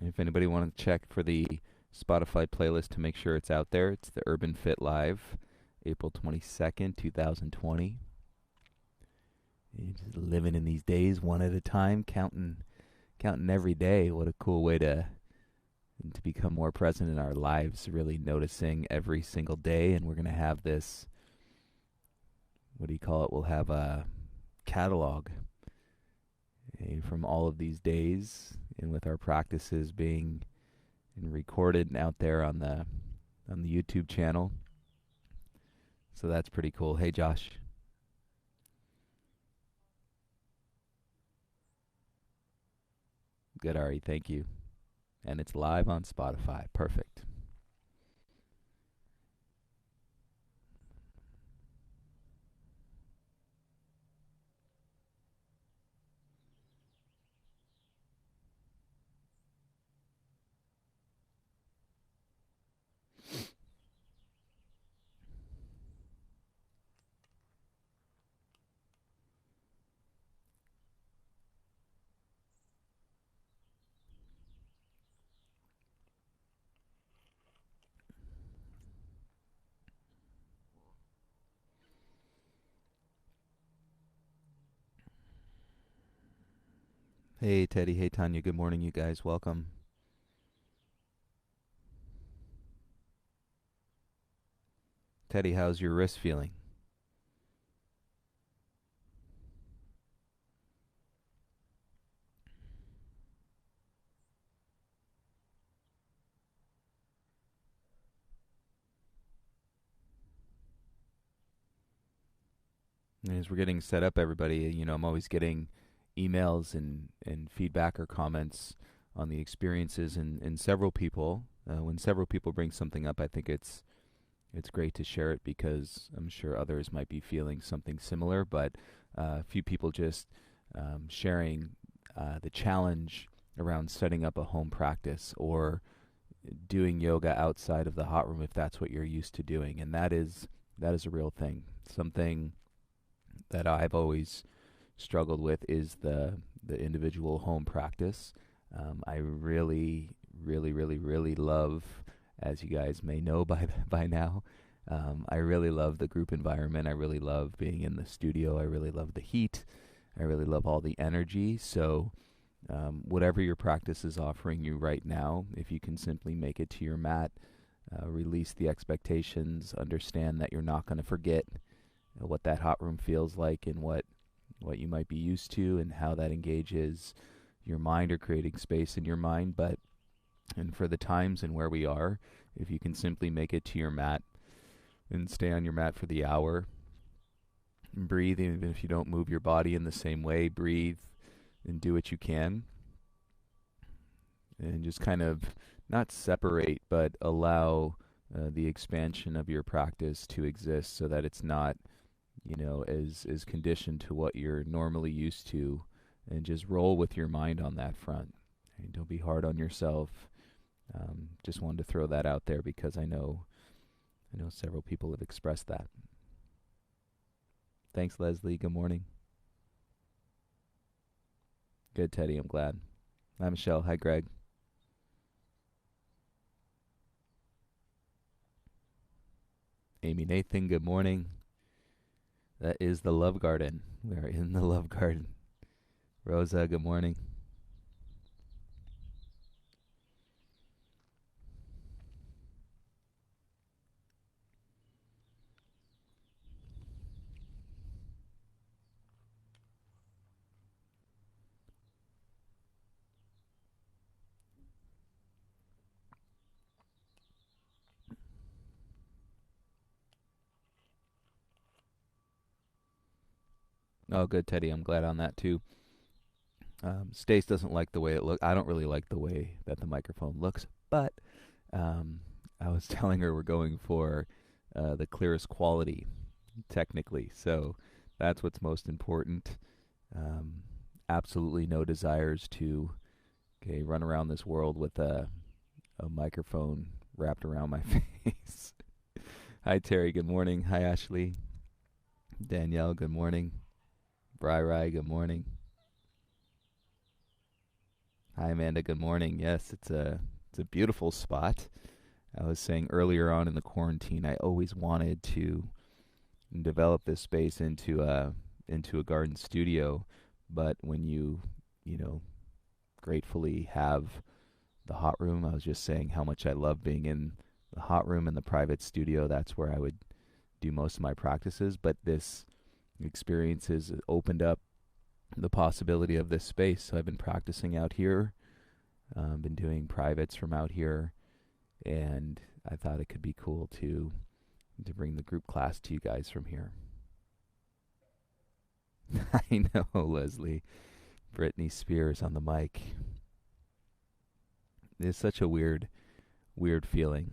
If anybody wants to check for the Spotify playlist to make sure it's out there, it's the Urban Fit Live, April 22nd, 2020. You're just living in these days one at a time, counting every day. What a cool way to become more present in our lives, really noticing every single day. And we're going to have this, what do you call it? We'll have a catalog from all of these days, and with our practices being recorded and out there on the YouTube channel. So that's pretty cool. Hey, Josh. Good, Ari. Thank you. And it's live on Spotify. Perfect. Hey, Teddy. Hey, Tanya. Good morning, you guys. Welcome. Teddy, how's your wrist feeling? As we're getting set up, everybody, I'm always getting emails and feedback or comments on the experiences and several people. When several people bring something up, I think it's great to share it because I'm sure others might be feeling something similar. But a few people just sharing the challenge around setting up a home practice or doing yoga outside of the hot room if that's what you're used to doing, and that is a real thing. Something that I've always struggled with is the individual home practice. I really, really, really, really love, as you guys may know by now, I really love the group environment. I really love being in the studio. I really love the heat. I really love all the energy. So, whatever your practice is offering you right now, if you can simply make it to your mat, release the expectations, understand that you're not going to forget what that hot room feels like and what you might be used to and how that engages your mind or creating space in your mind. But and for the times and where we are, if you can simply make it to your mat and stay on your mat for the hour and breathe, even if you don't move your body in the same way, breathe and do what you can, and just kind of not separate but allow the expansion of your practice to exist so that it's not is conditioned to what you're normally used to, and just roll with your mind on that front. And don't be hard on yourself. Just wanted to throw that out there because I know several people have expressed that. Thanks, Leslie. Good morning. Good, Teddy. I'm glad. Hi, Michelle. Hi, Greg. Amy Nathan. Good morning. That is the Love Garden. We are in the Love Garden. Rosa. Good morning. Oh, good, Teddy. I'm glad on that too. Stace doesn't like the way it looks. I don't really like the way that the microphone looks, but I was telling her we're going for the clearest quality, technically. So that's what's most important. Um, Absolutely no desires to run around this world with a microphone wrapped around my face. Hi, Terry. Good morning. Hi, Ashley. Danielle. Good morning. Bri Rai. Good morning. Hi, Amanda. Good morning. Yes, it's a beautiful spot. I was saying earlier on in the quarantine, I always wanted to develop this space into a garden studio, but when you know, gratefully have the hot room, I was just saying how much I love being in the hot room and the private studio. That's where I would do most of my practices, but this experience has opened up the possibility of this space. So I've been practicing out here, been doing privates from out here, and I thought it could be cool to bring the group class to you guys from here. I know, Leslie. Britney Spears on the mic. It's such a weird feeling.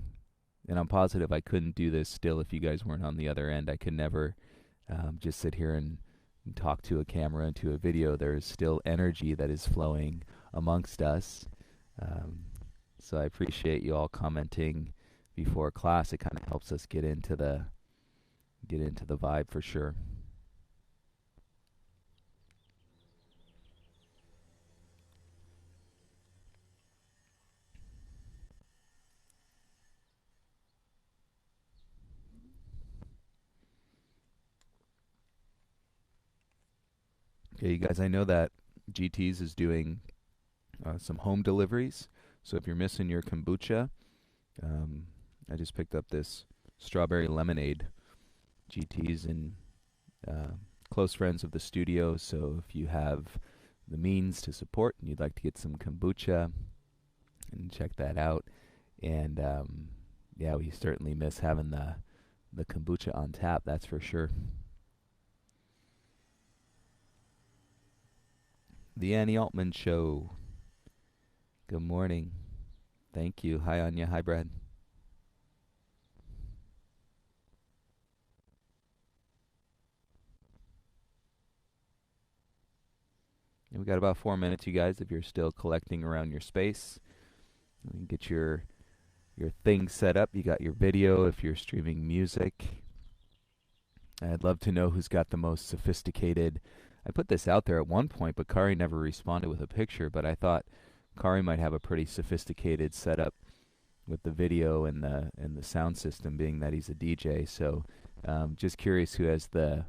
And I'm positive I couldn't do this still if you guys weren't on the other end. I could never just sit here and talk to a camera and to a video. There's still energy that is flowing amongst us. Um, so I appreciate you all commenting before class. It kind of helps us get into the vibe for sure. Okay, you guys, I know that GT's is doing some home deliveries. So if you're missing your kombucha, um, I just picked up this strawberry lemonade. GT's and close friends of the studio. So if you have the means to support and you'd like to get some kombucha, and check that out. And yeah, we certainly miss having the kombucha on tap. That's for sure. The Annie Altman Show. Good morning. Thank you. Hi, Anya. Hi, Brad. And we got about 4 minutes, you guys, if you're still collecting around your space. You can get your things set up. You got your video if you're streaming music. I'd love to know who's got the most sophisticated. I put this out there at one point, but Kari never responded with a picture. But I thought Kari might have a pretty sophisticated setup with the video and the sound system, being that he's a DJ. So just curious who has the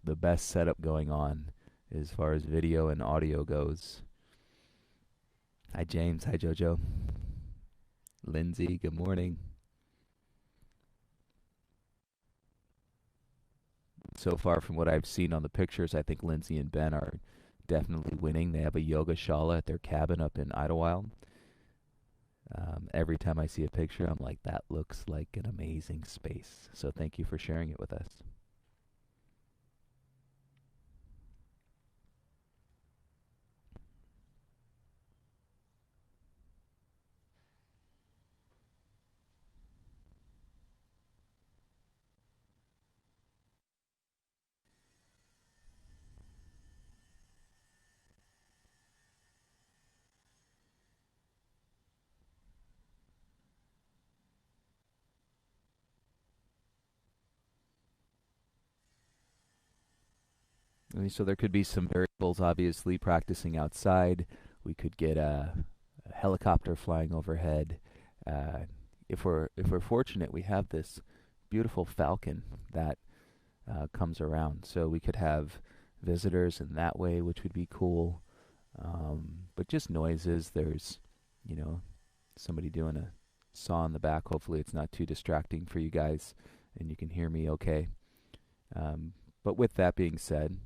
best setup going on as far as video and audio goes. Hi, James. Hi, Jojo. Lindsay, good morning. So far from what I've seen on the pictures, I think Lindsay and Ben are definitely winning. They have a yoga shala at their cabin up in Idlewild. Every time I see a picture, I'm like, that looks like an amazing space. So thank you for sharing it with us. So there could be some variables, obviously, practicing outside. We could get a helicopter flying overhead. Uh, if we're fortunate, we have this beautiful falcon that comes around, so we could have visitors in that way, which would be cool. But just noises. There's, you know, somebody doing a saw in the back. Hopefully, it's not too distracting for you guys, and you can hear me okay. Um, but with that being said,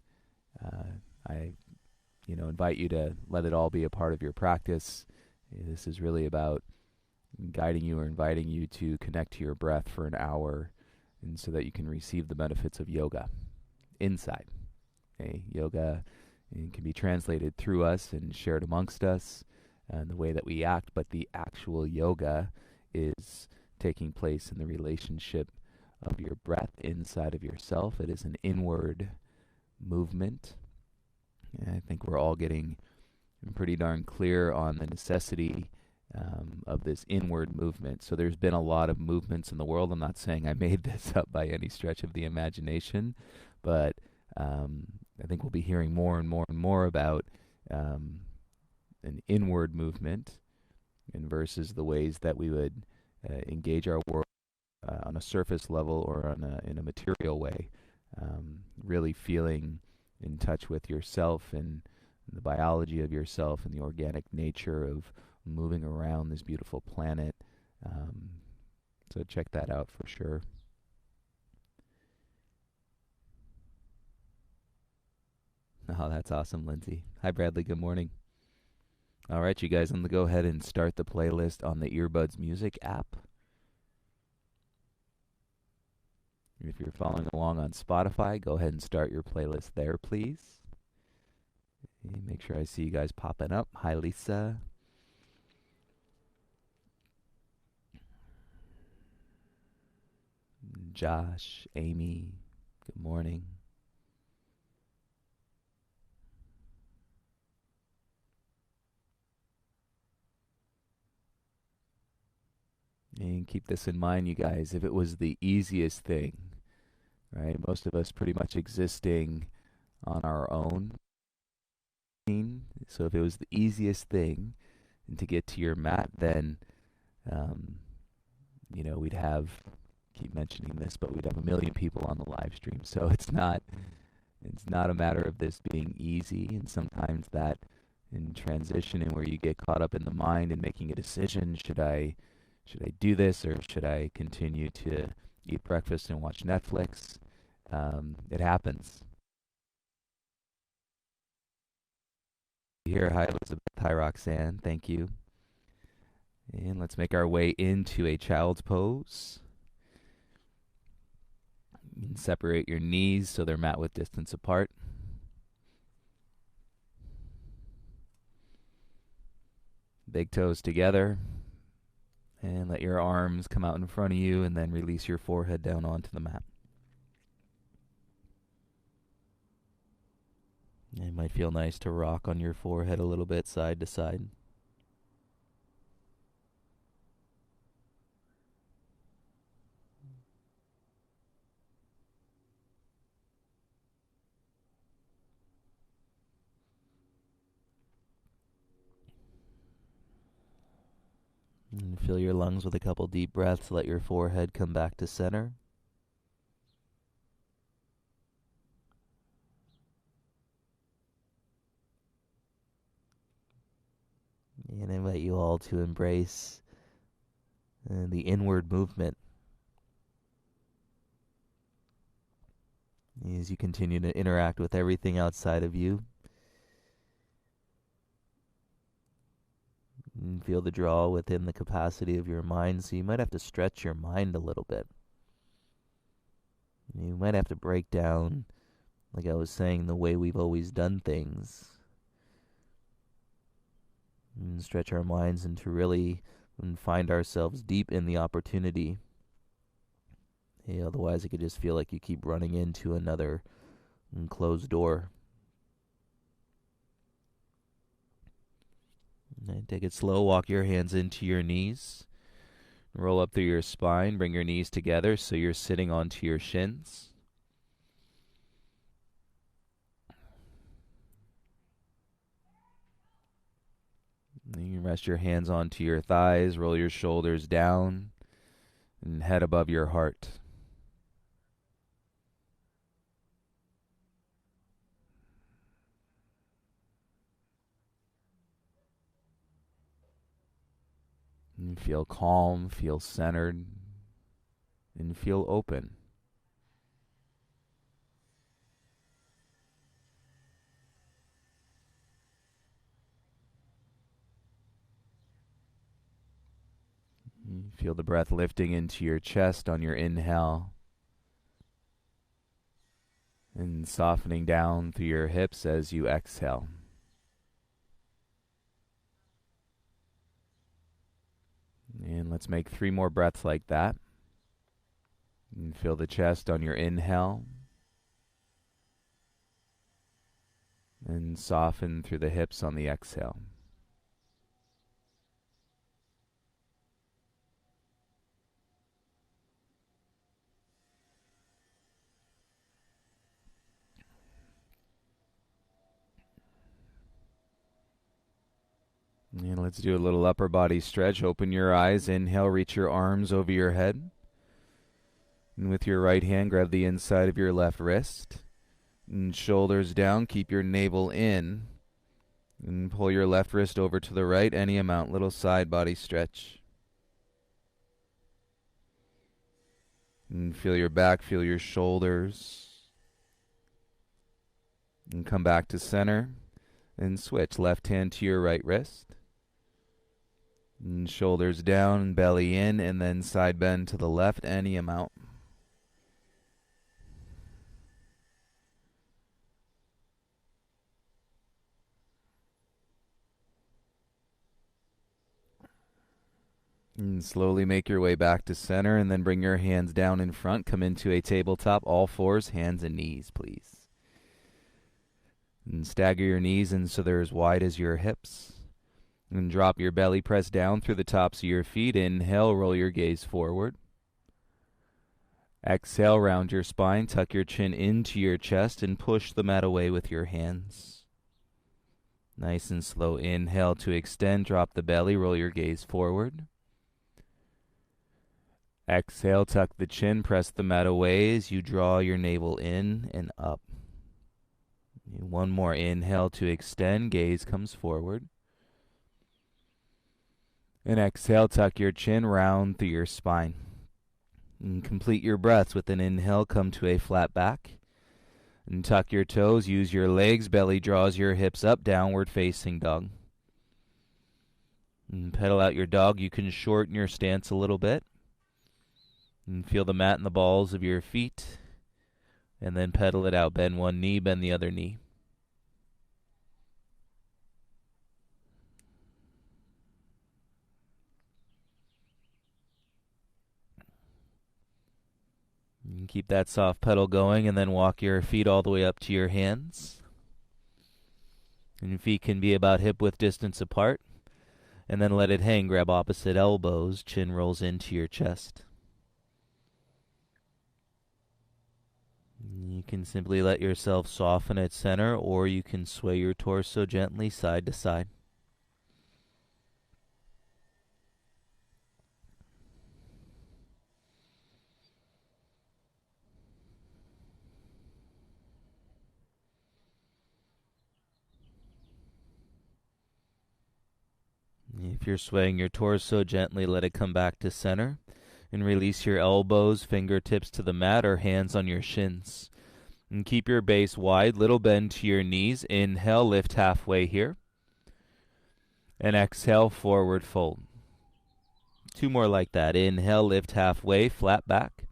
I invite you to let it all be a part of your practice. This is really about guiding you or inviting you to connect to your breath for an hour, and so that you can receive the benefits of yoga inside. Okay? Yoga can be translated through us and shared amongst us and the way that we act, but the actual yoga is taking place in the relationship of your breath inside of yourself. It is an inward movement. And I think we're all getting pretty darn clear on the necessity of this inward movement. So there's been a lot of movements in the world. I'm not saying I made this up by any stretch of the imagination, but I think we'll be hearing more and more and more about um, an inward movement, and versus the ways that we would engage our world on a surface level or in a material way. Really feeling in touch with yourself and the biology of yourself and the organic nature of moving around this beautiful planet. So check that out for sure. Oh, that's awesome, Lindsay. Hi, Bradley. Good morning. All right, you guys, I'm going to go ahead and start the playlist on the Earbuds Music app. If you're following along on Spotify, go ahead and start your playlist there, please. Make sure I see you guys popping up. Hi, Lisa. Josh, Amy, good morning. And keep this in mind, you guys, if it was the easiest thing, right? Most of us pretty much existing on our own. So if it was the easiest thing to get to your mat, then, we'd have, keep mentioning this, but we'd have 1 million people on the live stream. So it's not a matter of this being easy. And sometimes that in transitioning where you get caught up in the mind and making a decision, should I do this or should I continue to eat breakfast and watch Netflix? It happens. Here, hi Elizabeth, hi Roxanne, thank you. And let's make our way into a child's pose. You can separate your knees so they're mat width distance apart. Big toes together. And let your arms come out in front of you and then release your forehead down onto the mat. It might feel nice to rock on your forehead a little bit side to side. And fill your lungs with a couple deep breaths. Let your forehead come back to center. And I invite you all to embrace the inward movement as you continue to interact with everything outside of you. And feel the draw within the capacity of your mind, so you might have to stretch your mind a little bit. You might have to break down, like I was saying, the way we've always done things. And stretch our minds into really and find ourselves deep in the opportunity. Otherwise, it could just feel like you keep running into another closed door. And take it slow. Walk your hands into your knees. Roll up through your spine. Bring your knees together so you're sitting onto your shins. Then you rest your hands onto your thighs. Roll your shoulders down and head above your heart. And feel calm, feel centered, and feel open. You feel the breath lifting into your chest on your inhale and softening down through your hips as you exhale. And let's make 3 more breaths like that. And feel the chest on your inhale. And soften through the hips on the exhale. And let's do a little upper body stretch. Open your eyes. Inhale, reach your arms over your head. And with your right hand, grab the inside of your left wrist. And shoulders down, keep your navel in. And pull your left wrist over to the right, any amount, little side body stretch. And feel your back, feel your shoulders. And come back to center. And switch, left hand to your right wrist. And shoulders down, belly in, and then side bend to the left, any amount. And slowly make your way back to center, and then bring your hands down in front. Come into a tabletop, all fours, hands and knees, please. And stagger your knees in so they're as wide as your hips. And drop your belly, press down through the tops of your feet. Inhale, roll your gaze forward. Exhale, round your spine, tuck your chin into your chest, and push the mat away with your hands. Nice and slow. Inhale to extend, drop the belly, roll your gaze forward. Exhale, tuck the chin, press the mat away as you draw your navel in and up. One more inhale to extend, gaze comes forward. And exhale, tuck your chin, round through your spine. And complete your breaths with an inhale, come to a flat back. And tuck your toes, use your legs, belly draws your hips up, downward facing dog. And pedal out your dog, you can shorten your stance a little bit. And feel the mat and the balls of your feet. And then pedal it out. Bend one knee, bend the other knee. And keep that soft pedal going, and then walk your feet all the way up to your hands. And your feet can be about hip width distance apart. And then let it hang. Grab opposite elbows. Chin rolls into your chest. You can simply let yourself soften at center, or you can sway your torso gently side to side. If you're swaying your torso, gently let it come back to center. And release your elbows, fingertips to the mat, or hands on your shins. And keep your base wide, little bend to your knees. Inhale, lift halfway here. And exhale, forward fold. Two more like that. Inhale, lift halfway, flat back.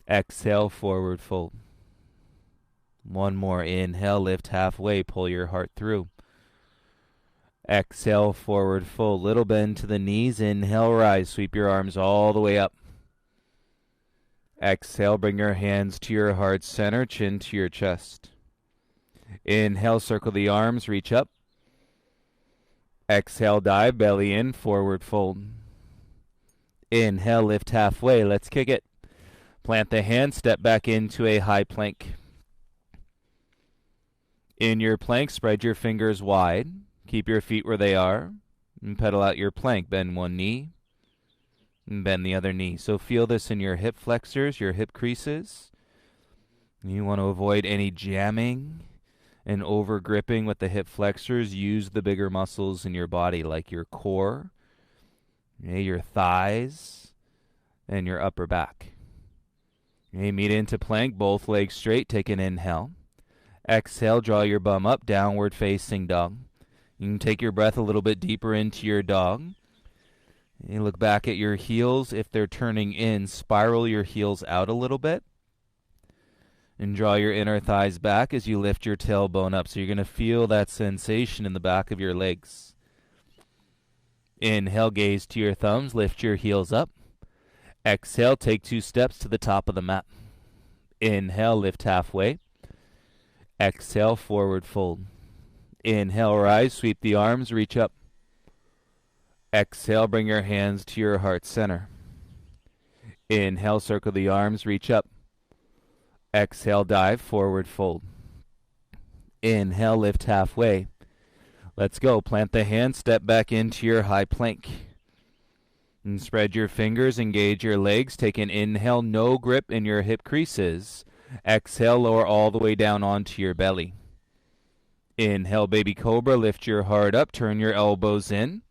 Exhale, forward fold. One more. Inhale, lift halfway, pull your heart through. Exhale, forward fold. Little bend to the knees. Inhale, rise. Sweep your arms all the way up. Exhale, bring your hands to your heart center, chin to your chest. Inhale, circle the arms, reach up. Exhale, dive, belly in, forward fold. Inhale, lift halfway. Let's kick it. Plant the hands, step back into a high plank. In your plank, spread your fingers wide. Keep your feet where they are, and pedal out your plank. Bend one knee, and bend the other knee. So feel this in your hip flexors, your hip creases. You want to avoid any jamming and over gripping with the hip flexors. Use the bigger muscles in your body, like your core, your thighs, and your upper back. Meet into plank, both legs straight. Take an inhale. Exhale, draw your bum up, downward facing dog. You can take your breath a little bit deeper into your dog. You look back at your heels. If they're turning in, spiral your heels out a little bit. And draw your inner thighs back as you lift your tailbone up. So you're going to feel that sensation in the back of your legs. Inhale, gaze to your thumbs. Lift your heels up. Exhale, take 2 steps to the top of the mat. Inhale, lift halfway. Exhale, forward fold. Inhale, rise, sweep the arms, reach up. Exhale, bring your hands to your heart center. Inhale, circle the arms, reach up. Exhale, dive, forward fold. Inhale, lift halfway. Let's go. Plant the hand, step back into your high plank. And spread your fingers, engage your legs. Take an inhale, no grip in your hip creases. Exhale, lower all the way down onto your belly. Inhale, baby cobra, lift your heart up, turn your elbows in.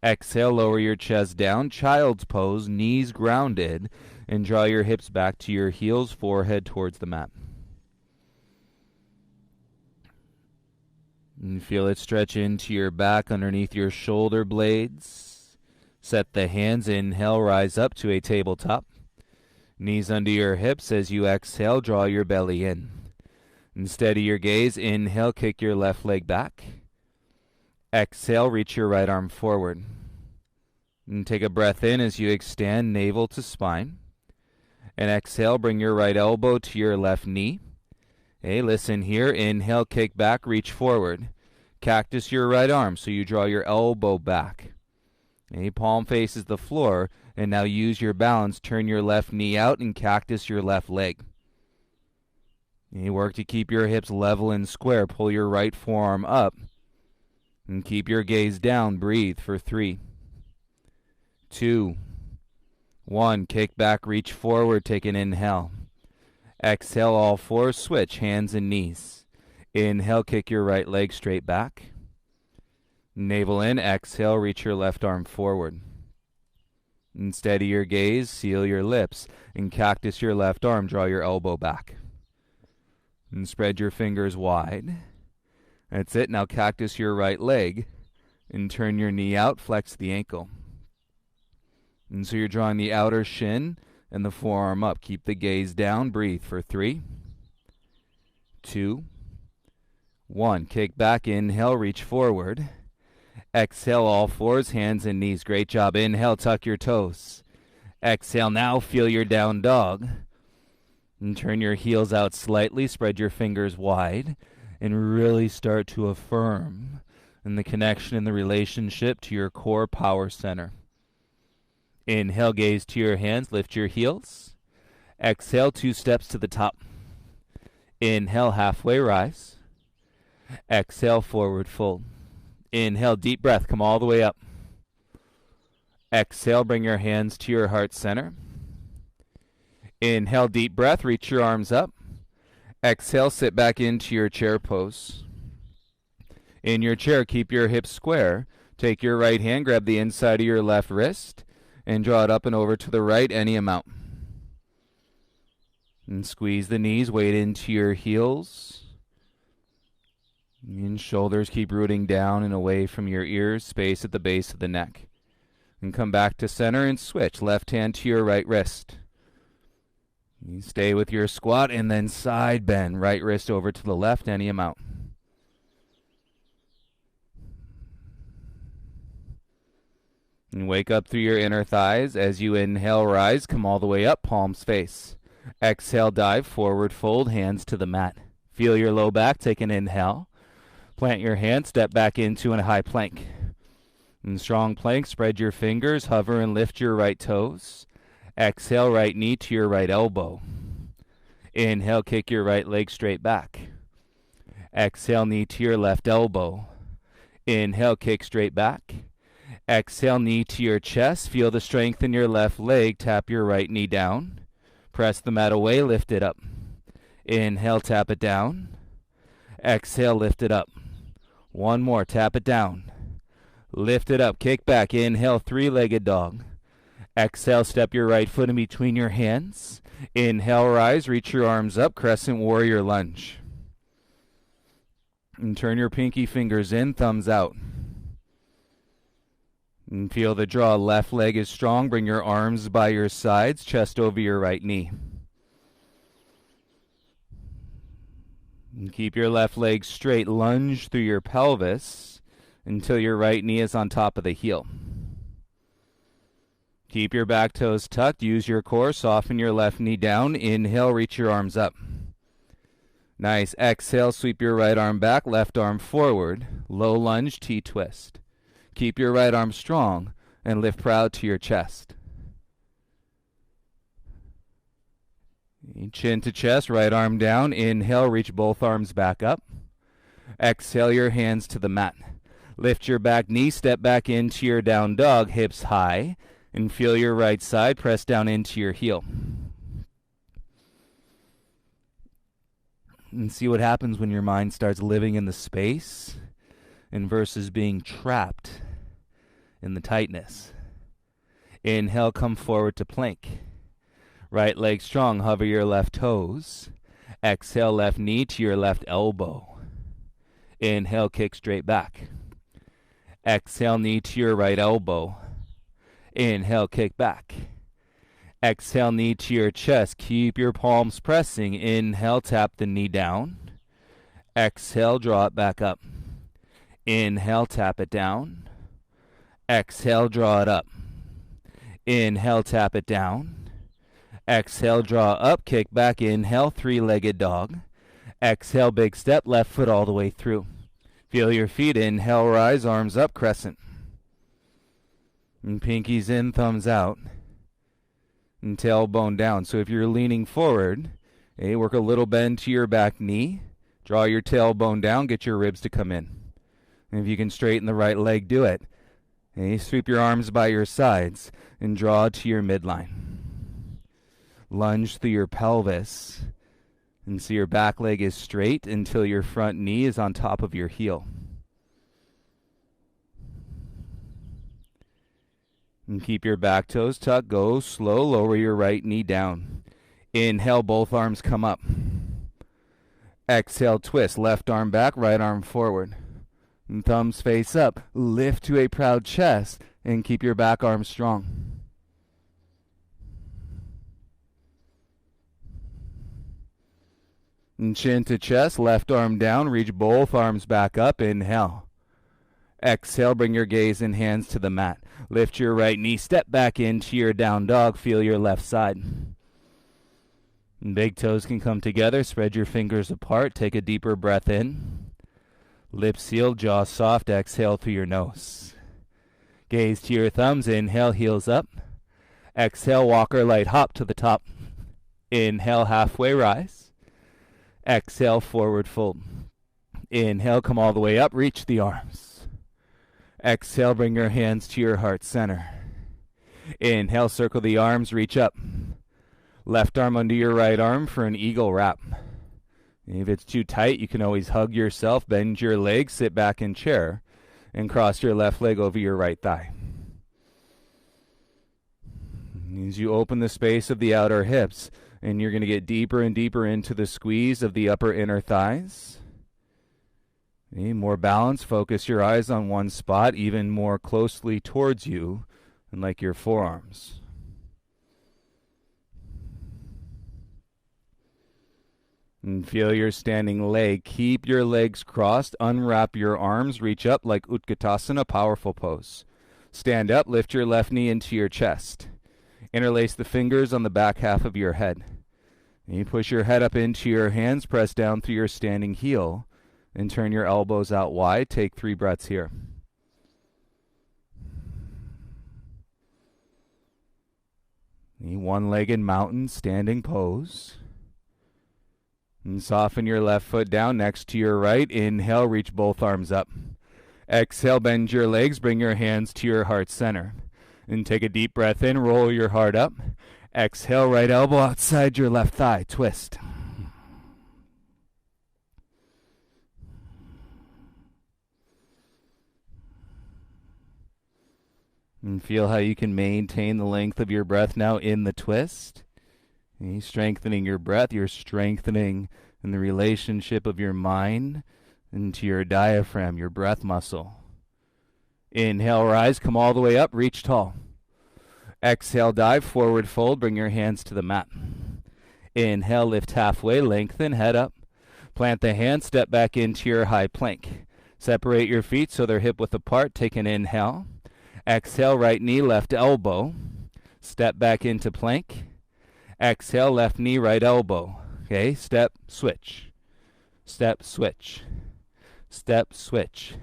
Exhale, lower your chest down, child's pose, knees grounded, and draw your hips back to your heels, forehead towards the mat. And feel it stretch into your back underneath your shoulder blades. Set the hands, inhale, rise up to a tabletop. Knees under your hips. As you exhale, draw your belly in. And steady your gaze. Inhale, kick your left leg back. Exhale, reach your right arm forward. And take a breath in as you extend navel to spine. And exhale, bring your right elbow to your left knee. Hey, listen here. Inhale, kick back, reach forward. Cactus your right arm so you draw your elbow back. Okay, palm faces the floor, and now use your balance. Turn your left knee out and cactus your left leg. Okay, work to keep your hips level and square. Pull your right forearm up and keep your gaze down. Breathe for 3, 2, 1. Kick back, reach forward, take an inhale. Exhale, all fours, switch, hands and knees. Inhale, kick your right leg straight back. Navel in, exhale, reach your left arm forward. And steady your gaze, seal your lips, and cactus your left arm, draw your elbow back. And spread your fingers wide. That's it, now cactus your right leg, and turn your knee out, flex the ankle. And so you're drawing the outer shin and the forearm up. Keep the gaze down, breathe for 3, 2, 1. Kick back, inhale, reach forward. Exhale, all fours, hands and knees. Great job. Inhale, tuck your toes. Exhale, now feel your down dog. And turn your heels out slightly, spread your fingers wide, and really start to affirm in the connection and the relationship to your core power center. Inhale, gaze to your hands, lift your heels. Exhale, 2 steps to the top. Inhale, halfway rise. Exhale, forward fold. Inhale, deep breath, come all the way up. Exhale, bring your hands to your heart center. Inhale, deep breath, reach your arms up. Exhale, sit back into your chair pose. In your chair, keep your hips square. Take your right hand, grab the inside of your left wrist, and draw it up and over to the right, any amount. And squeeze the knees, weight into your heels. And shoulders keep rooting down and away from your ears, space at the base of the neck. And come back to center and switch. Left hand to your right wrist. You stay with your squat and then side bend. Right wrist over to the left, any amount. And wake up through your inner thighs. As you inhale, rise, come all the way up, palms face. Exhale, dive, forward fold, hands to the mat. Feel your low back, take an inhale. Plant your hand, step back into a high plank. In strong plank, spread your fingers, hover and lift your right toes. Exhale, right knee to your right elbow. Inhale, kick your right leg straight back. Exhale, knee to your left elbow. Inhale, kick straight back. Exhale, knee to your chest. Feel the strength in your left leg. Tap your right knee down. Press the mat away, lift it up. Inhale, tap it down. Exhale, lift it up. One more, tap it down. Lift it up, kick back. Inhale, 3-legged dog. Exhale, step your right foot in between your hands. Inhale, rise, reach your arms up, crescent warrior lunge. And turn your pinky fingers in, thumbs out. And feel the draw. Left leg is strong. Bring your arms by your sides, chest over your right knee. And keep your left leg straight. Lunge through your pelvis until your right knee is on top of the heel. Keep your back toes tucked. Use your core. Soften your left knee down. Inhale, reach your arms up. Nice. Exhale, sweep your right arm back, left arm forward. Low lunge T twist. Keep your right arm strong and lift proud to your chest. Chin to chest, right arm down. Inhale, reach both arms back up. Exhale your hands to the mat. Lift your back knee, step back into your down dog, hips high, and feel your right side press down into your heel. And see what happens when your mind starts living in the space and versus being trapped in the tightness. Inhale, come forward to plank. Right leg strong, hover your left toes. Exhale, left knee to your left elbow. Inhale, kick straight back. Exhale, knee to your right elbow. Inhale, kick back. Exhale, knee to your chest. Keep your palms pressing. Inhale, tap the knee down. Exhale, draw it back up. Inhale, tap it down. Exhale, draw it up. Inhale, tap it down. Exhale, draw up, kick back. Inhale, three-legged dog. Exhale, big step, left foot all the way through. Feel your feet. Inhale, rise, arms up, crescent. And pinkies in, thumbs out. And tailbone down. So if you're leaning forward, work a little bend to your back knee. Draw your tailbone down, get your ribs to come in. And if you can straighten the right leg, do it. Sweep your arms by your sides and draw to your midline. Lunge through your pelvis and see your back leg is straight until your front knee is on top of your heel. And keep your back toes tucked. Go slow. Lower your right knee down. Inhale, both arms come up. Exhale, twist. Left arm back, right arm forward. And thumbs face up. Lift to a proud chest and keep your back arm strong. And chin to chest, left arm down, reach both arms back up. Inhale. Exhale, bring your gaze and hands to the mat. Lift your right knee, step back into your down dog, feel your left side. And big toes can come together, spread your fingers apart, take a deeper breath in. Lips sealed, jaw soft, exhale through your nose. Gaze to your thumbs, inhale, heels up. Exhale, walker light hop to the top. Inhale, halfway rise. Exhale, forward fold. Inhale, come all the way up, reach the arms. Exhale, bring your hands to your heart center. Inhale, circle the arms, reach up. Left arm under your right arm for an eagle wrap. If it's too tight, you can always hug yourself, bend your legs, sit back in chair, and cross your left leg over your right thigh. As you open the space of the outer hips, and you're going to get deeper and deeper into the squeeze of the upper inner thighs. More balance, focus your eyes on one spot, even more closely towards you, and like your forearms. And feel your standing leg. Keep your legs crossed. Unwrap your arms. Reach up like Utkatasana, powerful pose. Stand up. Lift your left knee into your chest. Interlace the fingers on the back half of your head. And you push your head up into your hands. Press down through your standing heel. And turn your elbows out wide. Take 3 breaths here. One-legged mountain standing pose. And soften your left foot down next to your right. Inhale, reach both arms up. Exhale, bend your legs, bring your hands to your heart center. And take a deep breath in, roll your heart up. Exhale, right elbow outside your left thigh, twist. And feel how you can maintain the length of your breath now in the twist. You're strengthening your breath. You're strengthening in the relationship of your mind into your diaphragm, your breath muscle. Inhale, rise, come all the way up, reach tall. Exhale, dive, forward fold, bring your hands to the mat. Inhale, lift halfway, lengthen, head up. Plant the hands, step back into your high plank. Separate your feet so they're hip-width apart. Take an inhale. Exhale, right knee, left elbow. Step back into plank. Exhale, left knee, right elbow. Okay, step, switch. Step, switch. Step, switch.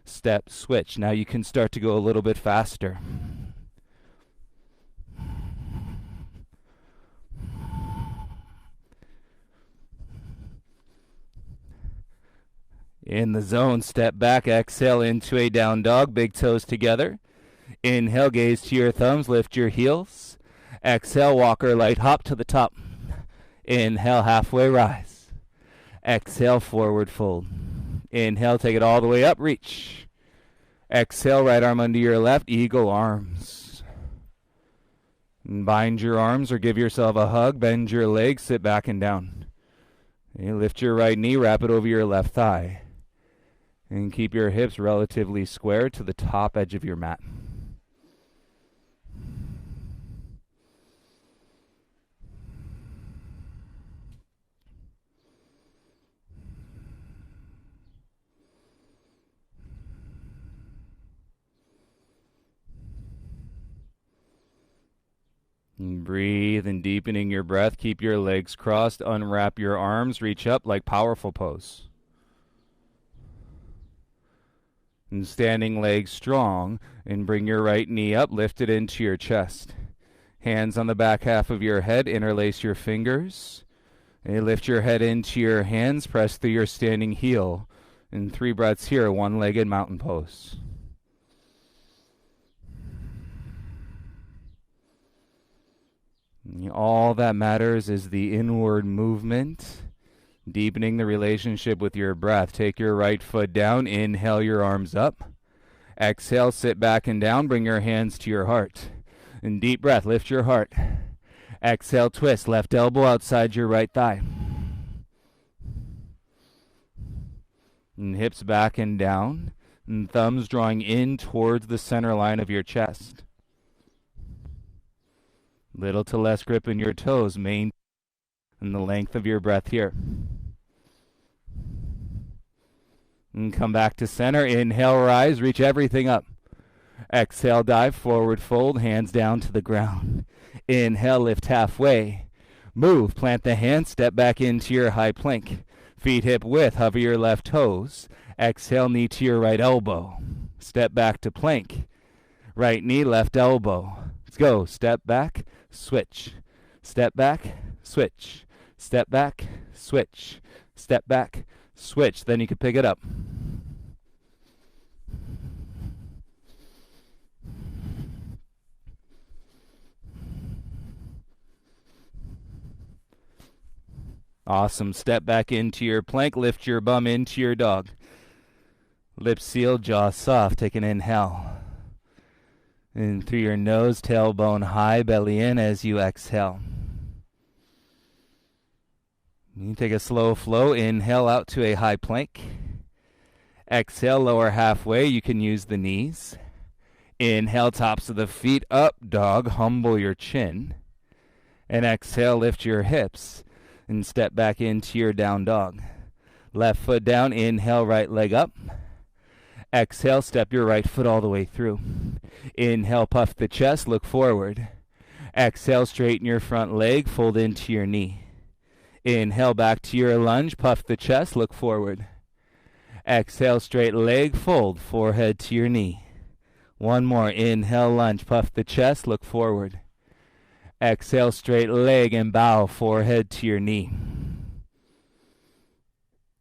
Step, switch. Now you can start to go a little bit faster. In the zone, step back, exhale into a down dog, big toes together. Inhale, gaze to your thumbs, lift your heels. Exhale, walker light hop to the top. Inhale, halfway rise. Exhale, forward fold. Inhale, take it all the way up, reach. Exhale, right arm under your left, eagle arms. Bind your arms or give yourself a hug, bend your legs, sit back and down. And lift your right knee, wrap it over your left thigh. And keep your hips relatively square to the top edge of your mat. And breathe and deepening your breath. Keep your legs crossed. Unwrap your arms. Reach up like powerful pose. And standing legs strong. And bring your right knee up. Lift it into your chest. Hands on the back half of your head. Interlace your fingers. And lift your head into your hands. Press through your standing heel. And 3 breaths here. One-legged mountain pose. All that matters is the inward movement, deepening the relationship with your breath. Take your right foot down, inhale your arms up. Exhale, sit back and down, bring your hands to your heart. And deep breath, lift your heart. Exhale, twist, left elbow outside your right thigh. And hips back and down, and thumbs drawing in towards the center line of your chest. Little to less grip in your toes, maintain the length of your breath here. And come back to center. Inhale, rise, reach everything up. Exhale, dive, forward fold, hands down to the ground. Inhale, lift halfway. Move, plant the hands, step back into your high plank. Feet hip width, hover your left toes. Exhale, knee to your right elbow. Step back to plank. Right knee, left elbow. Let's go. Step back, switch. Step back, switch. Step back, switch. Step back, switch. Then you can pick it up. Awesome. Step back into your plank. Lift your bum into your dog. Lips sealed, jaw soft. Take an inhale. In through your nose, tailbone high, belly in as you exhale. You take a slow flow. Inhale out to a high plank. Exhale, lower halfway. You can use the knees. Inhale, tops of the feet up, dog. Humble your chin. And exhale, lift your hips. And step back into your down dog. Left foot down. Inhale, right leg up. Exhale, step your right foot all the way through. Inhale, puff the chest, look forward. Exhale, straighten your front leg, fold into your knee. Inhale, back to your lunge, puff the chest, look forward. Exhale, straight leg, fold, forehead to your knee. One more, inhale, lunge, puff the chest, look forward. Exhale, straight leg and bow, forehead to your knee.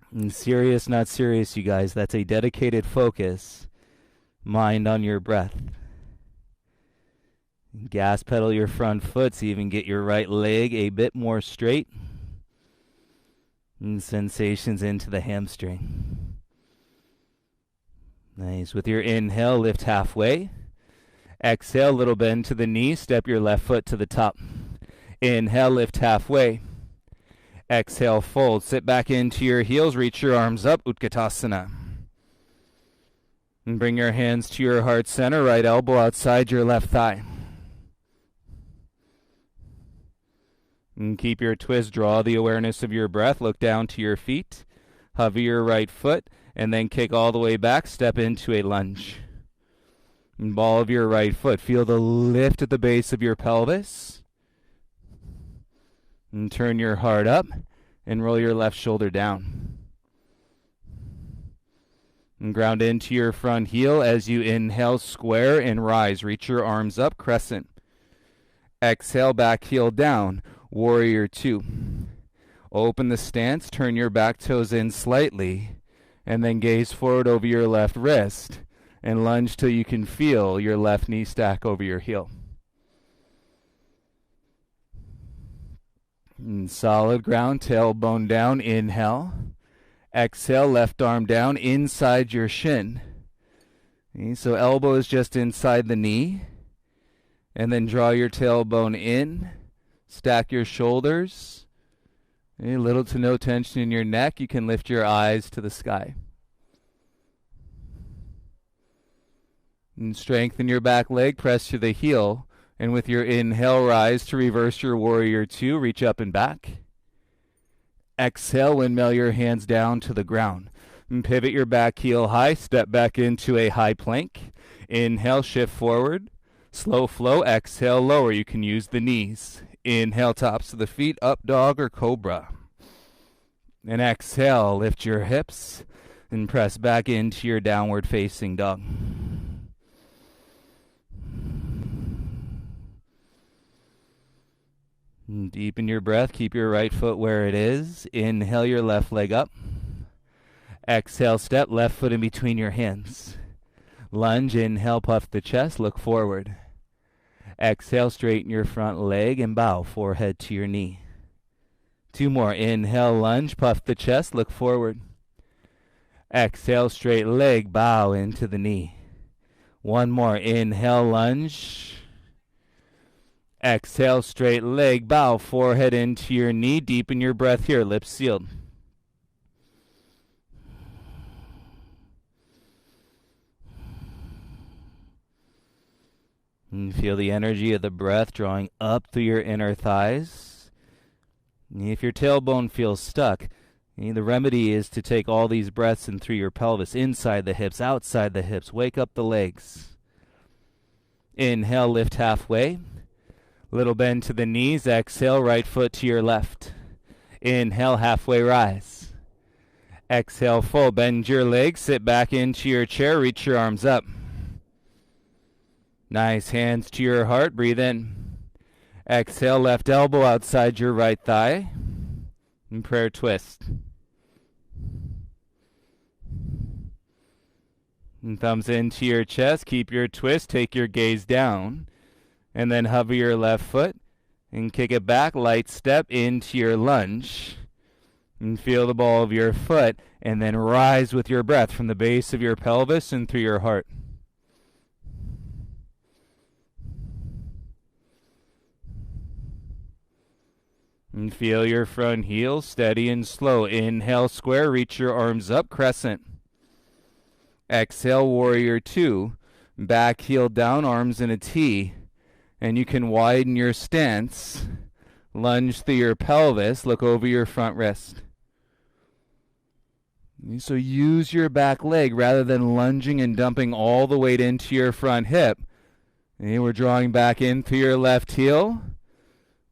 And serious, not serious, you guys. That's a dedicated focus. Mind on your breath. Gas pedal your front foot so you even get your right leg a bit more straight. And sensations into the hamstring. Nice. With your inhale, lift halfway. Exhale, little bend to the knee. Step your left foot to the top. Inhale, lift halfway. Exhale, fold. Sit back into your heels. Reach your arms up. Utkatasana. And bring your hands to your heart center. Right elbow outside your left thigh. And keep your twist. Draw the awareness of your breath. Look down to your feet. Hover your right foot. And then kick all the way back. Step into a lunge. And ball of your right foot. Feel the lift at the base of your pelvis. And turn your heart up and roll your left shoulder down. And ground into your front heel as you inhale, square and rise. Reach your arms up, crescent. Exhale, back heel down, warrior two. Open the stance, turn your back toes in slightly, And then gaze forward over your left wrist and lunge till you can feel your left knee stack over your heel. And solid ground, tailbone down, inhale. Exhale, left arm down inside your shin. Okay, so elbow is just inside the knee. And then draw your tailbone in. Stack your shoulders. Okay, little to no tension in your neck. You can lift your eyes to the sky. And strengthen your back leg. Press to the heel. And with your inhale, rise to reverse your warrior two. Reach up and back. Exhale, windmill your hands down to the ground. And pivot your back heel high. Step back into a high plank. Inhale, shift forward. Slow flow. Exhale, lower. You can use the knees. Inhale, tops of the feet, up dog or cobra. And exhale, lift your hips and press back into your downward facing dog. And deepen your breath. Keep your right foot where it is. Inhale your left leg up. Exhale, step left foot in between your hands. Lunge, inhale, puff the chest, look forward. Exhale, straighten your front leg and bow forehead to your knee. Two more. Inhale, lunge, puff the chest, look forward. Exhale, straight leg, bow into the knee. One more. Inhale, lunge. Exhale, straight leg, bow forehead into your knee. Deepen your breath here, lips sealed. And feel the energy of the breath drawing up through your inner thighs. And if your tailbone feels stuck, the remedy is to take all these breaths in through your pelvis, inside the hips, outside the hips. Wake up the legs. Inhale, lift halfway. Little bend to the knees. Exhale, right foot to your left. Inhale, halfway rise. Exhale, full. Bend your legs. Sit back into your chair. Reach your arms up. Nice. Hands to your heart. Breathe in. Exhale, left elbow outside your right thigh. And prayer twist. And thumbs into your chest. Keep your twist. Take your gaze down. And then hover your left foot. And kick it back. Light step into your lunge. And feel the ball of your foot. And then rise with your breath from the base of your pelvis and through your heart. And feel your front heel steady and slow. Inhale, square. Reach your arms up, crescent. Exhale, warrior two. Back heel down, arms in a T. And you can widen your stance. Lunge through your pelvis. Look over your front wrist. So use your back leg rather than lunging and dumping all the weight into your front hip. And we're drawing back in through your left heel.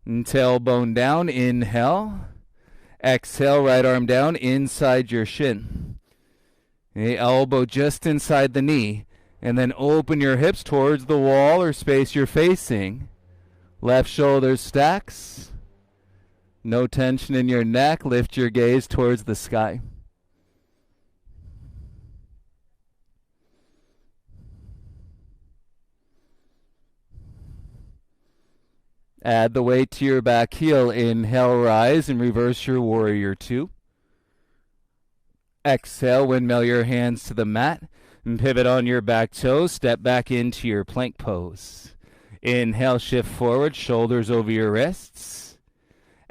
And tailbone down, inhale. Exhale, right arm down inside your shin. The elbow just inside the knee. And then open your hips towards the wall or space you're facing. Left shoulder stacks. No tension in your neck. Lift your gaze towards the sky. Add the weight to your back heel. Inhale, rise and reverse your warrior two. Exhale, windmill your hands to the mat and pivot on your back toes. Step back into your plank pose. Inhale, shift forward, shoulders over your wrists.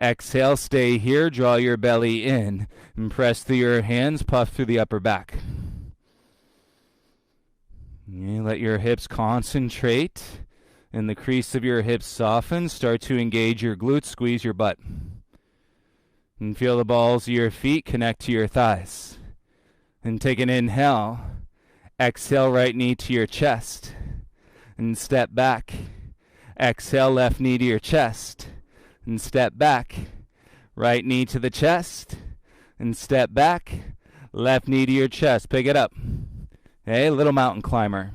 Exhale, stay here, draw your belly in and press through your hands, puff through the upper back. You let your hips concentrate. And the crease of your hips soften. Start to engage your glutes. Squeeze your butt. And feel the balls of your feet connect to your thighs. And take an inhale. Exhale, right knee to your chest. And step back. Exhale, left knee to your chest. And step back. Right knee to the chest. And step back. Left knee to your chest. Pick it up. Hey, little mountain climber.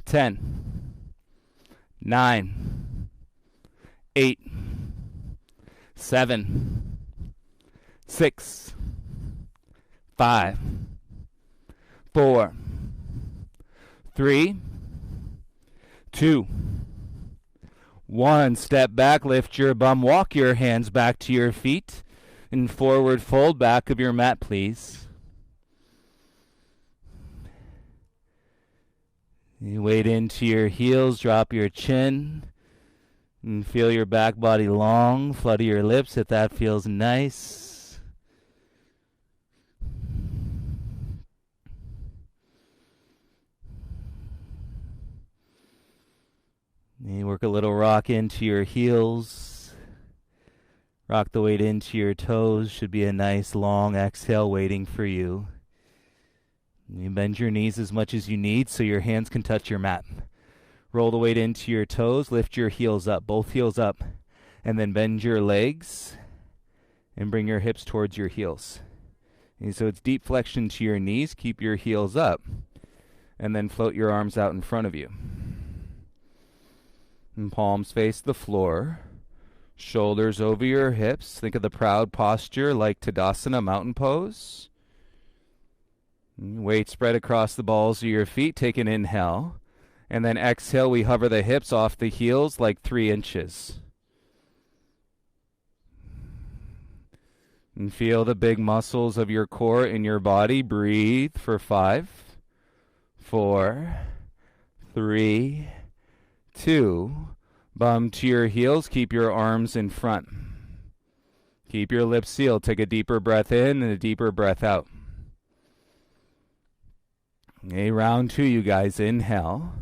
10, 9, 8, 7, 6, 5, 4, 3, 2, 1. Step back, lift your bum, walk your hands back to your feet, and forward fold back of your mat, please. You wade into your heels, drop your chin, and feel your back body long. Flutter your lips if that feels nice. You work a little rock into your heels. Rock the weight into your toes. Should be a nice long exhale waiting for you. You bend your knees as much as you need so your hands can touch your mat. Roll the weight into your toes. Lift your heels up, both heels up. And then bend your legs and bring your hips towards your heels. And so it's deep flexion to your knees. Keep your heels up. And then float your arms out in front of you. And palms face the floor. Shoulders over your hips. Think of the proud posture like Tadasana, mountain pose. Weight spread across the balls of your feet. Take an inhale. And then exhale, we hover the hips off the heels like 3 inches. And feel the big muscles of your core in your body. Breathe for 5, 4, 3, 2. Bum to your heels. Keep your arms in front. Keep your lips sealed. Take a deeper breath in and a deeper breath out. Okay, round 2, you guys. Inhale.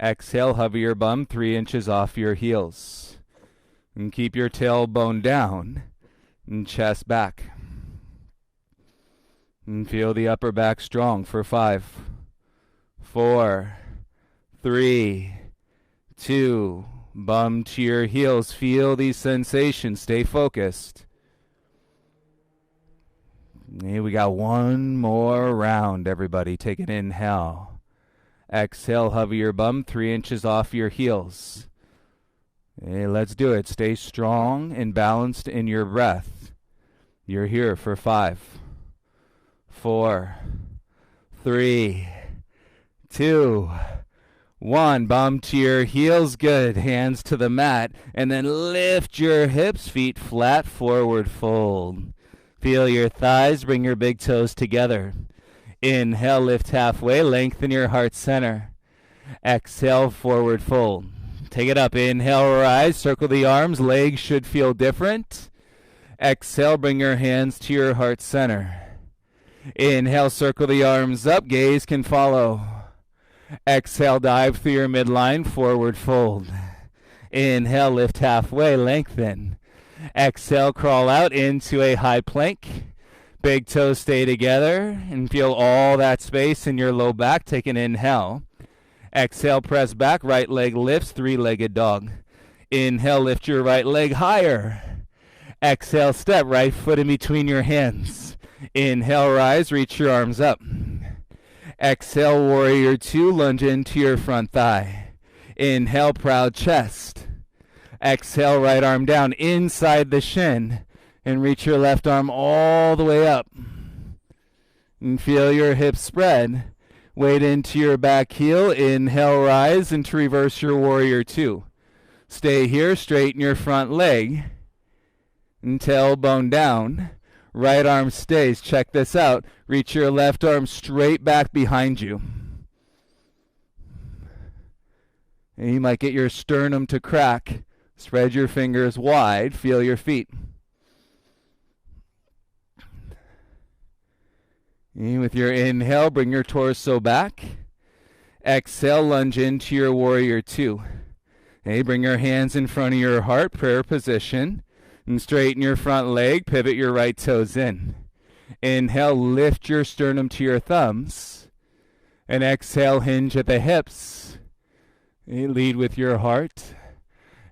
Exhale, hover your bum 3 inches off your heels. And keep your tailbone down and chest back. And feel the upper back strong for 5, 4, 3, 2. Bum to your heels. Feel these sensations. Stay focused. Okay, we got one more round, everybody. Take an inhale. Exhale, hover your bum 3 inches off your heels. Okay, let's do it. Stay strong and balanced in your breath. You're here for 5, 4, 3, 2, 1. Bum to your heels. Good. Hands to the mat. And then lift your hips, feet flat, forward fold. Feel your thighs, bring your big toes together. Inhale, lift halfway, lengthen your heart center. Exhale, forward fold. Take it up. Inhale, rise, circle the arms. Legs should feel different. Exhale, bring your hands to your heart center. Inhale, circle the arms up. Gaze can follow. Exhale, dive through your midline, forward fold. Inhale, lift halfway, lengthen. Exhale, crawl out into a high plank. Big toes stay together and feel all that space in your low back. Take an inhale. Exhale, press back. Right leg lifts, 3-legged dog. Inhale, lift your right leg higher. Exhale, step right foot in between your hands. Inhale, rise, reach your arms up. Exhale, warrior 2, lunge into your front thigh. Inhale, proud chest. Exhale, right arm down inside the shin and reach your left arm all the way up. And feel your hips spread. Weight into your back heel. Inhale, rise into reverse your warrior 2. Stay here, straighten your front leg. And tailbone down. Right arm stays. Check this out. Reach your left arm straight back behind you. And you might get your sternum to crack. Spread your fingers wide. Feel your feet. And with your inhale, bring your torso back. Exhale, lunge into your warrior 2. Okay, bring your hands in front of your heart, prayer position. And straighten your front leg. Pivot your right toes in. Inhale, lift your sternum to your thumbs. And exhale, hinge at the hips. Lead with your heart.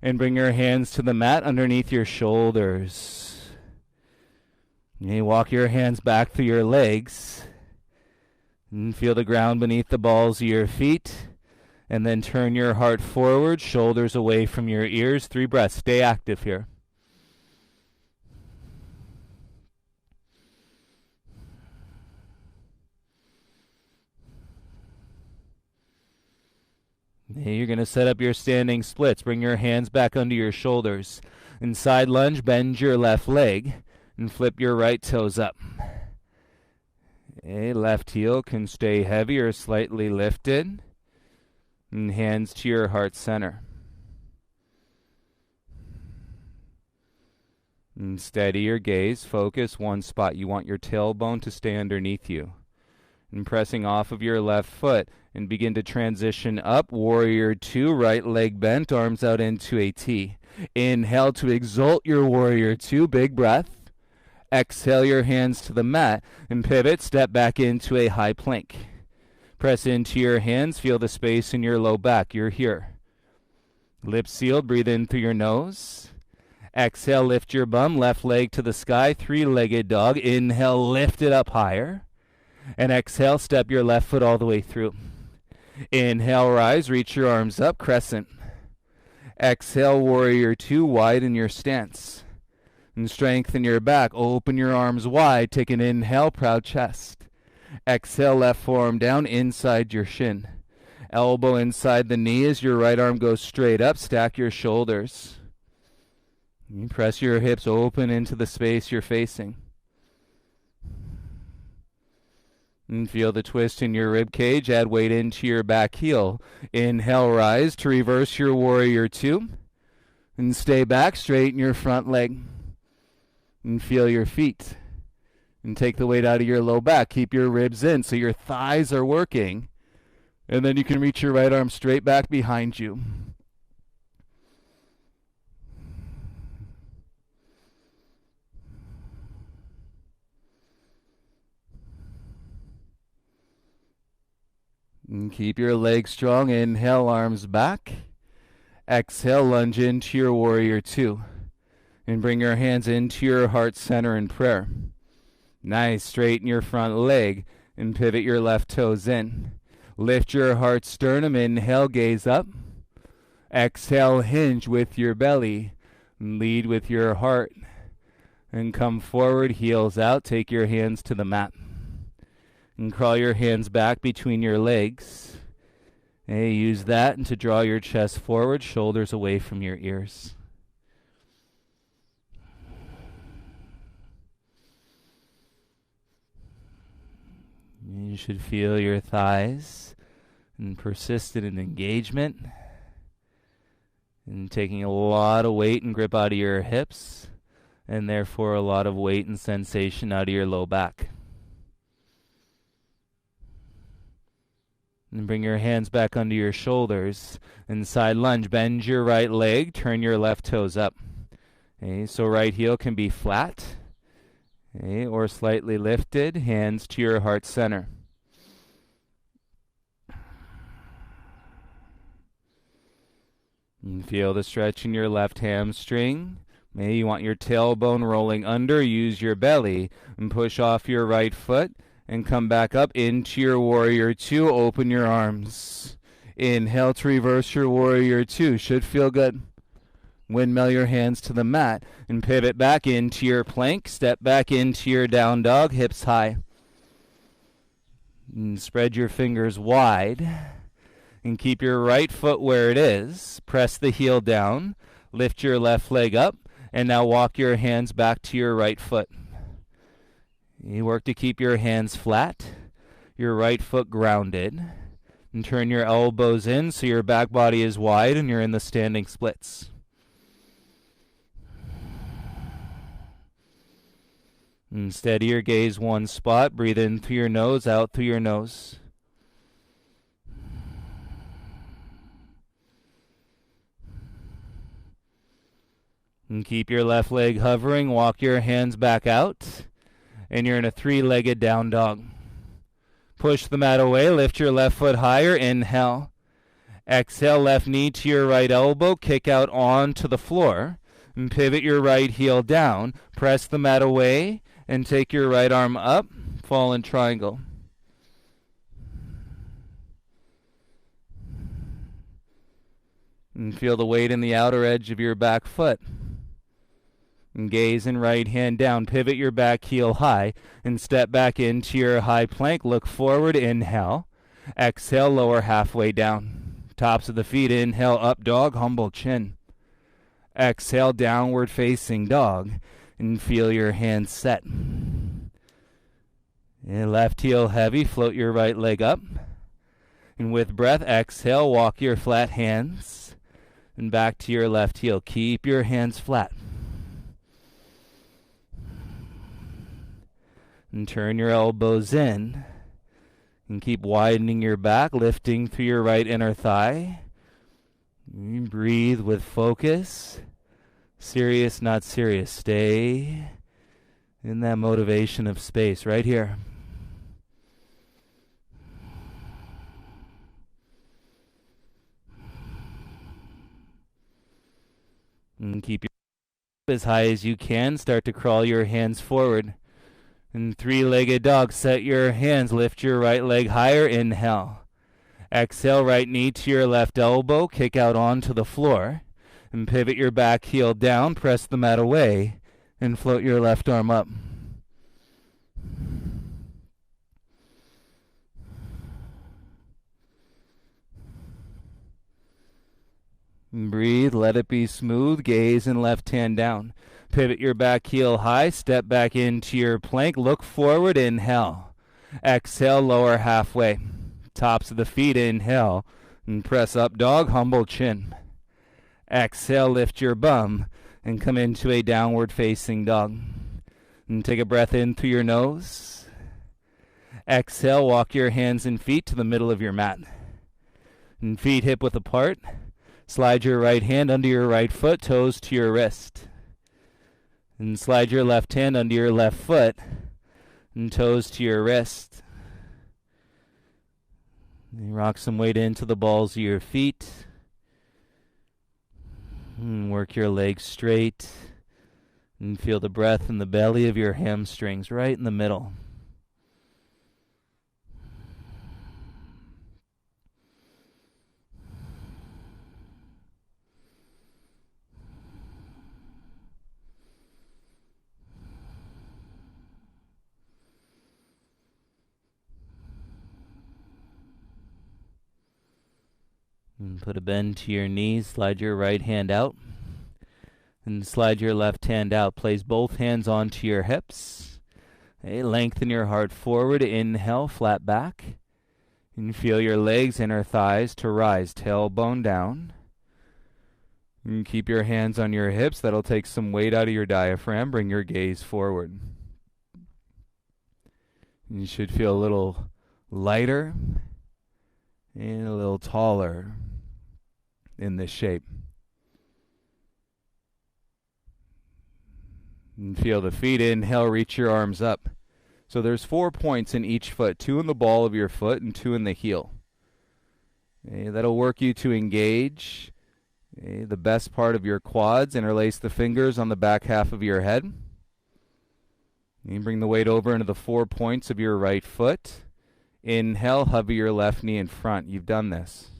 And bring your hands to the mat underneath your shoulders. You walk your hands back through your legs. And feel the ground beneath the balls of your feet. And then turn your heart forward, shoulders away from your ears. 3 breaths. Stay active here. You're going to set up your standing splits. Bring your hands back under your shoulders. In side lunge, bend your left leg and flip your right toes up. Left heel can stay heavy or slightly lifted. And hands to your heart center. And steady your gaze. Focus one spot. You want your tailbone to stay underneath you. And pressing off of your left foot and begin to transition up. Warrior 2, right leg bent, arms out into a T. Inhale to exalt your Warrior 2, big breath. Exhale your hands to the mat and pivot, step back into a high plank. Press into your hands, feel the space in your low back. You're here. Lips sealed, breathe in through your nose. Exhale, lift your bum, left leg to the sky, three-legged dog. Inhale, lift it up higher. And exhale, step your left foot all the way through. Inhale, rise, reach your arms up, crescent. Exhale, Warrior 2, widen your stance. And strengthen your back, open your arms wide, take an inhale, proud chest. Exhale, left forearm down inside your shin. Elbow inside the knee as your right arm goes straight up, stack your shoulders. You press your hips open into the space you're facing. And feel the twist in your rib cage. Add weight into your back heel. Inhale, rise to reverse your Warrior 2. And stay back, straighten your front leg. And feel your feet. And take the weight out of your low back. Keep your ribs in so your thighs are working. And then you can reach your right arm straight back behind you. And keep your legs strong. Inhale, arms back. Exhale, lunge into your Warrior 2. And bring your hands into your heart center in prayer. Nice. Straighten your front leg and pivot your left toes in. Lift your heart sternum. Inhale, gaze up. Exhale, hinge with your belly. Lead with your heart. And come forward, heels out. Take your hands to the mat. And crawl your hands back between your legs. Use that and to draw your chest forward, shoulders away from your ears. You should feel your thighs and persistent in engagement and taking a lot of weight and grip out of your hips and therefore a lot of weight and sensation out of your low back. And bring your hands back under your shoulders and side lunge. Bend your right leg, turn your left toes up. So right heel can be flat. Or slightly lifted, hands to your heart center. And feel the stretch in your left hamstring. You want your tailbone rolling under, use your belly, and push off your right foot, and come back up into your Warrior 2, open your arms. Inhale to reverse your Warrior 2, should feel good. Windmill your hands to the mat and pivot back into your plank. Step back into your down dog, hips high. And spread your fingers wide and keep your right foot where it is. Press the heel down. Lift your left leg up and now walk your hands back to your right foot. You work to keep your hands flat, your right foot grounded, and turn your elbows in so your back body is wide and you're in the standing splits. And steady your gaze one spot. Breathe in through your nose, out through your nose. And keep your left leg hovering. Walk your hands back out. And you're in a three-legged down dog. Push the mat away. Lift your left foot higher. Inhale. Exhale, left knee to your right elbow. Kick out onto the floor. And pivot your right heel down. Press the mat away. And take your right arm up, fall in triangle. And feel the weight in the outer edge of your back foot. And gaze and right hand down. Pivot your back heel high and step back into your high plank. Look forward, inhale. Exhale, lower halfway down. Tops of the feet, inhale, up dog, humble chin. Exhale, downward facing dog, and feel your hands set. And left heel heavy, float your right leg up. And with breath, exhale, walk your flat hands and back to your left heel. Keep your hands flat. And turn your elbows in. And keep widening your back, lifting through your right inner thigh. And breathe with focus. Serious, not serious. Stay in that motivation of space right here. And keep your as high as you can. Start to crawl your hands forward. And three-legged dog. Set your hands. Lift your right leg higher. Inhale. Exhale, right knee to your left elbow. Kick out onto the floor. And pivot your back heel down. Press the mat away. And float your left arm up. And breathe. Let it be smooth. Gaze and left hand down. Pivot your back heel high. Step back into your plank. Look forward. Inhale. Exhale. Lower halfway. Tops of the feet. Inhale. And press up dog. Humble chin. Exhale. Lift your bum. And come into a downward facing dog. And take a breath in through your nose. Exhale. Walk your hands and feet to the middle of your mat. And feet hip width apart. Slide your right hand under your right foot. Toes to your wrist. And slide your left hand under your left foot and toes to your wrist. And rock some weight into the balls of your feet. And work your legs straight. And feel the breath in the belly of your hamstrings right in the middle. And put a bend to your knees. Slide your right hand out. And slide your left hand out. Place both hands onto your hips. Okay, lengthen your heart forward. Inhale, flat back. And feel your legs, inner thighs to rise. Tailbone down. And keep your hands on your hips. That'll take some weight out of your diaphragm. Bring your gaze forward. And you should feel a little lighter and a little taller in this shape. And feel the feet. Inhale, reach your arms up. So there's 4 points in each foot, 2 in the ball of your foot and 2 in the heel. Okay, that'll work you to engage the best part of your quads. Interlace the fingers on the back half of your head. You bring the weight over into the 4 points of your right foot. Inhale, hover your left knee in front. You've done this.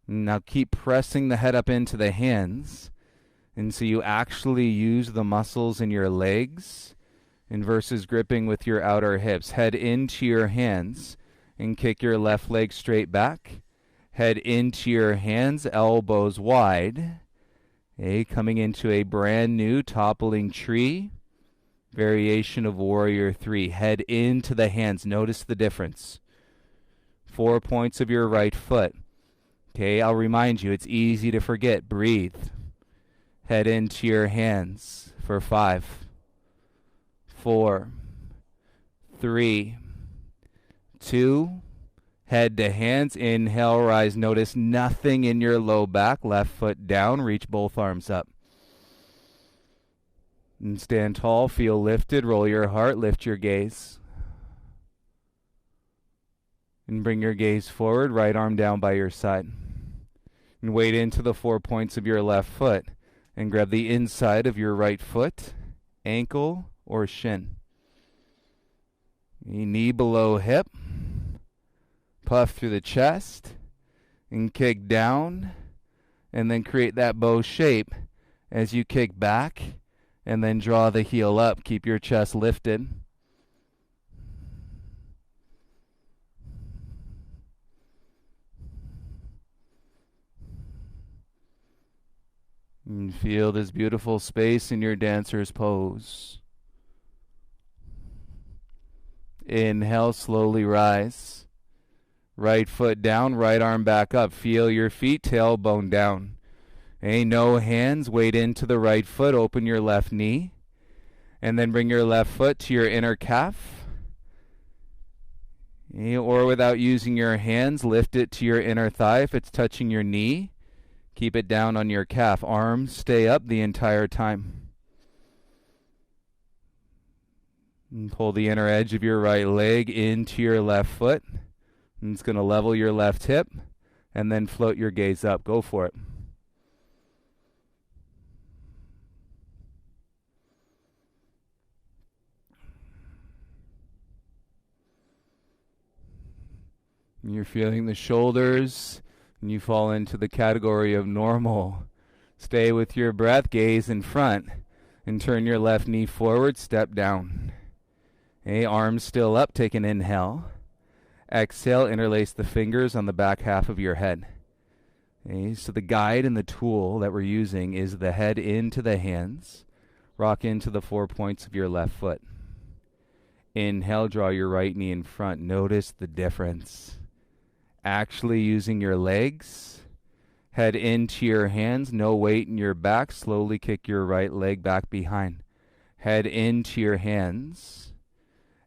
Now keep pressing the head up into the hands. And so you actually use the muscles in your legs and versus gripping with your outer hips. Head into your hands and kick your left leg straight back. Head into your hands, elbows wide. Okay, coming into a brand new toppling tree. Variation of Warrior 3. Head into the hands. Notice the difference. 4 points of your right foot. Okay, I'll remind you, it's easy to forget. Breathe. Head into your hands for 5, 4, 3, 2. Head to hands. Inhale, rise. Notice nothing in your low back. Left foot down. Reach both arms up. And stand tall, feel lifted, roll your heart, lift your gaze. And bring your gaze forward, right arm down by your side. And weight into the 4 points of your left foot. And grab the inside of your right foot, ankle, or shin. Knee below hip. Puff through the chest. And kick down. And then create that bow shape as you kick back. And then draw the heel up. Keep your chest lifted. And feel this beautiful space in your dancer's pose. Inhale, slowly rise. Right foot down, right arm back up. Feel your feet, tailbone down. No hands, weight into the right foot, open your left knee. And then bring your left foot to your inner calf. Or without using your hands, lift it to your inner thigh. If it's touching your knee, keep it down on your calf. Arms stay up the entire time. And pull the inner edge of your right leg into your left foot. And it's going to level your left hip. And then float your gaze up. Go for it. And you're feeling the shoulders. And you fall into the category of normal. Stay with your breath. Gaze in front. And turn your left knee forward. Step down. Arms still up. Take an inhale. Exhale. Interlace the fingers on the back half of your head. So the guide and the tool that we're using is the head into the hands. Rock into the 4 points of your left foot. Inhale. Draw your right knee in front. Notice the difference. Actually using your legs. Head into your hands. No weight in your back. Slowly kick your right leg back behind. Head into your hands.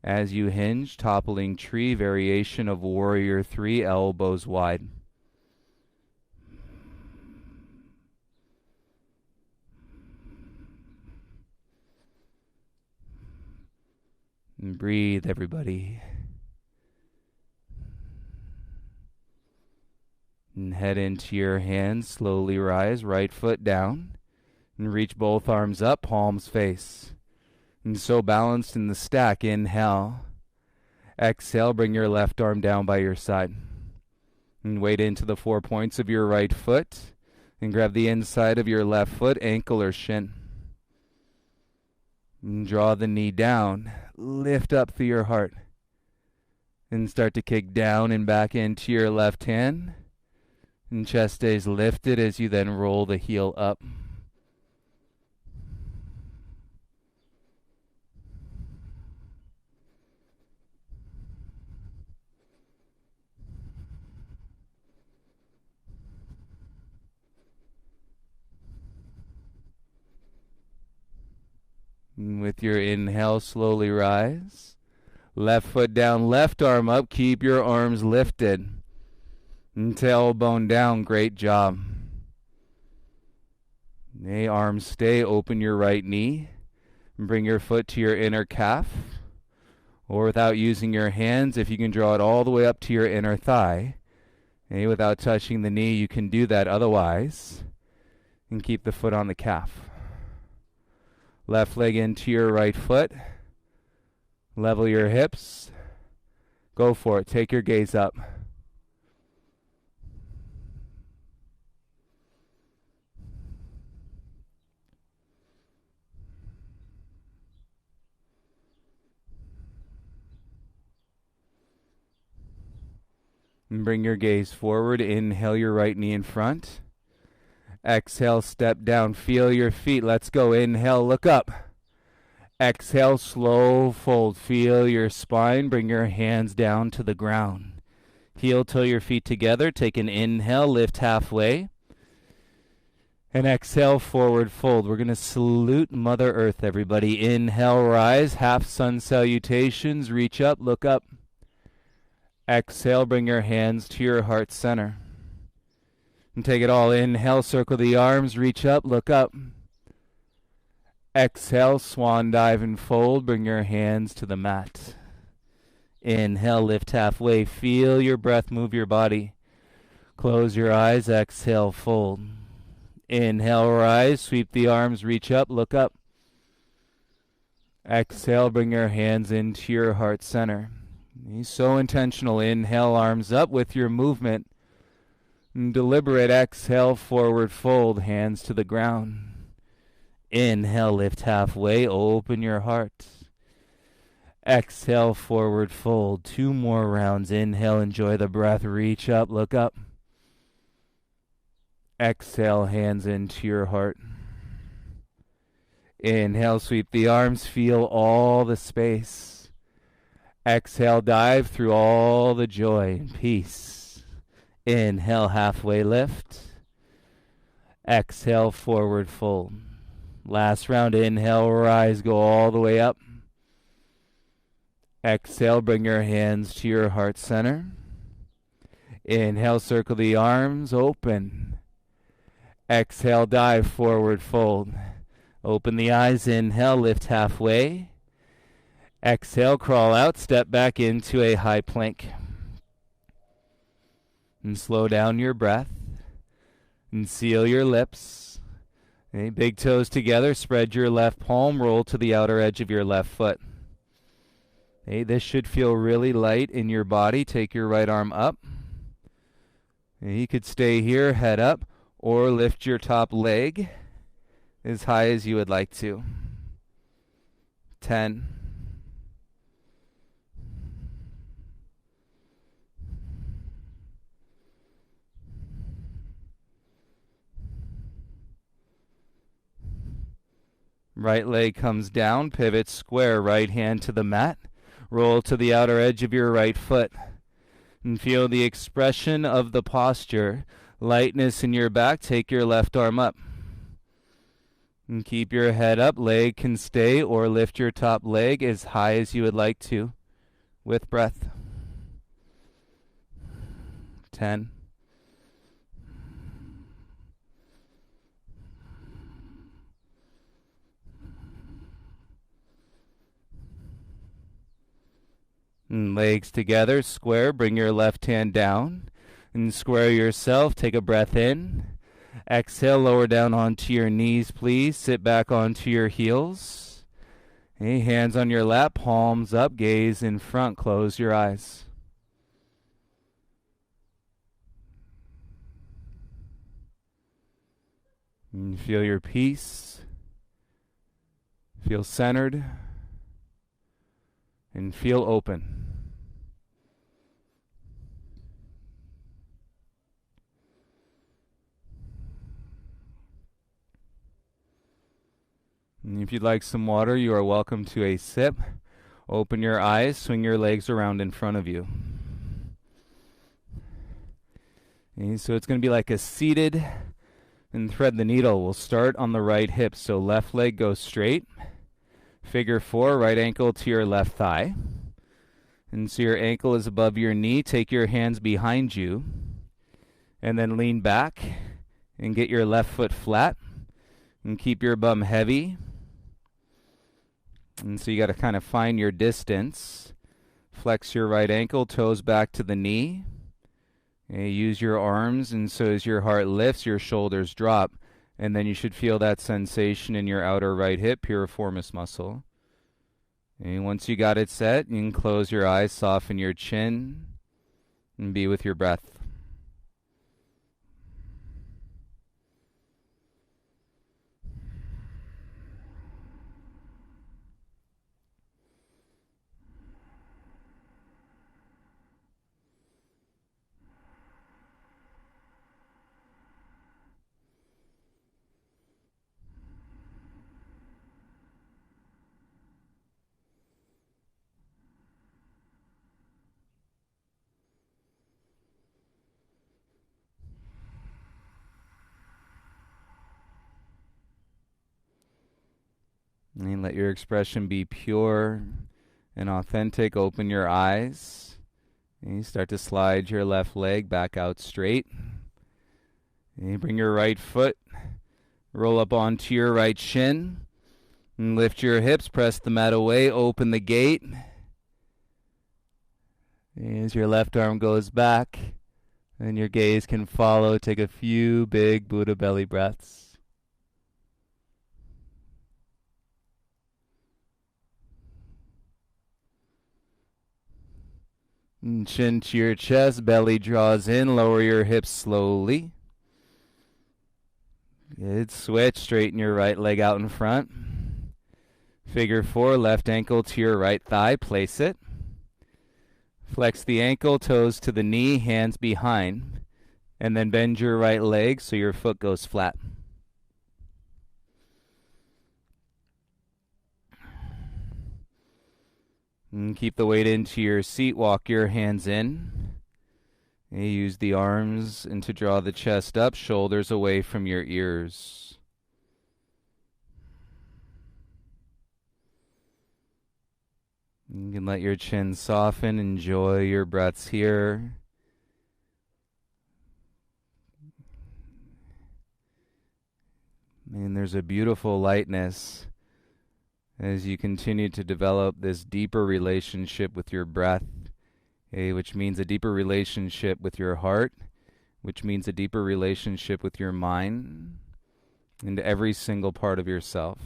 As you hinge, toppling tree, variation of warrior 3, elbows wide. And breathe, everybody. And head into your hands, slowly rise, right foot down. And reach both arms up, palms face. And so balanced in the stack. Inhale. Exhale, bring your left arm down by your side. And weight into the 4 points of your right foot. And grab the inside of your left foot, ankle or shin. And draw the knee down. Lift up through your heart. And start to kick down and back into your left hand. And chest stays lifted as you then roll the heel up. And with your inhale, slowly rise. Left foot down, left arm up. Keep your arms lifted. And tailbone down. Great job. Arms stay. Open your right knee. And bring your foot to your inner calf. Or without using your hands, if you can draw it all the way up to your inner thigh. Without touching the knee, you can do that otherwise. And keep the foot on the calf. Left leg into your right foot. Level your hips. Go for it. Take your gaze up. And bring your gaze forward. Inhale your right knee in front. Exhale, step down. Feel your feet. Let's go. Inhale, look up. Exhale, slow fold. Feel your spine. Bring your hands down to the ground. Heel toe your feet together. Take an inhale, lift halfway. And exhale, forward fold. We're going to salute Mother Earth, everybody. Inhale, rise. Half sun salutations. Reach up, look up. Exhale, bring your hands to your heart center. And take it all. Inhale, circle the arms, reach up, look up. Exhale, swan dive and fold. Bring your hands to the mat. Inhale, lift halfway. Feel your breath move your body. Close your eyes. Exhale, fold. Inhale, rise. Sweep the arms, reach up, look up. Exhale, bring your hands into your heart center. Be so intentional. Inhale, arms up with your movement. Deliberate. Exhale, forward fold, hands to the ground. Inhale, lift halfway, open your heart. Exhale, forward fold. 2 more rounds. Inhale, enjoy the breath, reach up, look up. Exhale, hands into your heart. Inhale, sweep the arms, feel all the space. Exhale, dive through all the joy and peace. Inhale, halfway lift. Exhale, forward fold. Last round, inhale, rise, go all the way up. Exhale, bring your hands to your heart center. Inhale, circle the arms, open. Exhale, dive, forward fold. Open the eyes, inhale, lift halfway. Exhale, crawl out, step back into a high plank. And slow down your breath. And seal your lips. Okay, big toes together, spread your left palm, roll to the outer edge of your left foot. Okay, this should feel really light in your body. Take your right arm up. Okay, you could stay here, head up, or lift your top leg as high as you would like to. 10. Right leg comes down, pivot square, right hand to the mat. Roll to the outer edge of your right foot. And feel the expression of the posture. Lightness in your back, take your left arm up. And keep your head up, leg can stay, or lift your top leg as high as you would like to with breath. 10. And legs together, square, bring your left hand down and square yourself. Take a breath in. Exhale, lower down onto your knees, please. Sit back onto your heels. Okay, hands on your lap, palms up, gaze in front, close your eyes. And feel your peace. Feel centered. And feel open. And if you'd like some water, you are welcome to a sip. Open your eyes, swing your legs around in front of you. Okay, so it's going to be like a seated and thread the needle. We'll start on the right hip. So left leg goes straight. Figure 4, right ankle to your left thigh. And so your ankle is above your knee. Take your hands behind you. And then lean back and get your left foot flat. And keep your bum heavy. And so you got to kind of find your distance. Flex your right ankle, toes back to the knee. Okay, use your arms, and so as your heart lifts, your shoulders drop. And then you should feel that sensation in your outer right hip, piriformis muscle. And once you got it set, you can close your eyes, soften your chin, and be with your breath. And let your expression be pure and authentic. Open your eyes. And you start to slide your left leg back out straight. And you bring your right foot, roll up onto your right shin. And lift your hips, press the mat away, open the gate. As your left arm goes back, and your gaze can follow, take a few big Buddha belly breaths. And chin to your chest, belly draws in, lower your hips slowly. Good, switch, straighten your right leg out in front. Figure 4, left ankle to your right thigh, place it. Flex the ankle, toes to the knee, hands behind. And then bend your right leg so your foot goes flat. And keep the weight into your seat. Walk your hands in. And use the arms and to draw the chest up, shoulders away from your ears. You can let your chin soften. Enjoy your breaths here. And there's a beautiful lightness as you continue to develop this deeper relationship with your breath, which means a deeper relationship with your heart, which means a deeper relationship with your mind and every single part of yourself.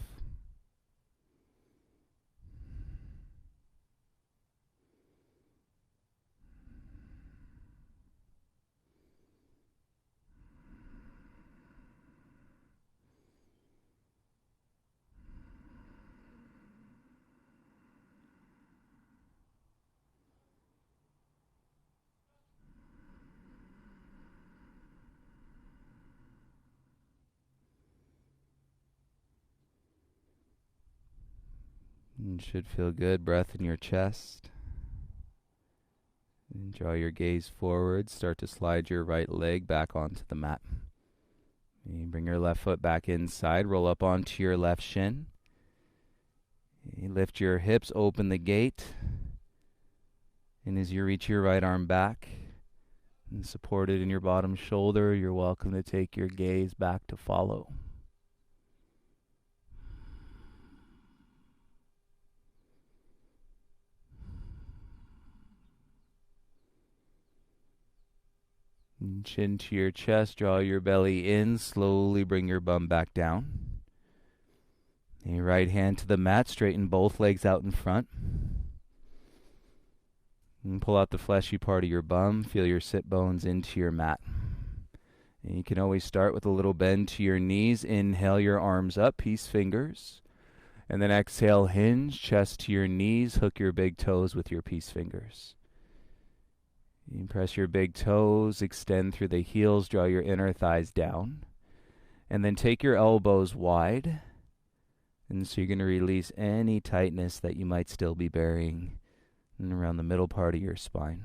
It should feel good. Breath in your chest. And draw your gaze forward. Start to slide your right leg back onto the mat. And bring your left foot back inside. Roll up onto your left shin. And lift your hips. Open the gate. And as you reach your right arm back and support it in your bottom shoulder, you're welcome to take your gaze back to follow. And chin to your chest, draw your belly in, slowly bring your bum back down. And your right hand to the mat, straighten both legs out in front. And pull out the fleshy part of your bum, feel your sit bones into your mat. And you can always start with a little bend to your knees. Inhale your arms up, peace fingers. And then exhale, hinge, chest to your knees, hook your big toes with your peace fingers. You can press your big toes, extend through the heels, draw your inner thighs down. And then take your elbows wide. And so you're going to release any tightness that you might still be bearing around the middle part of your spine.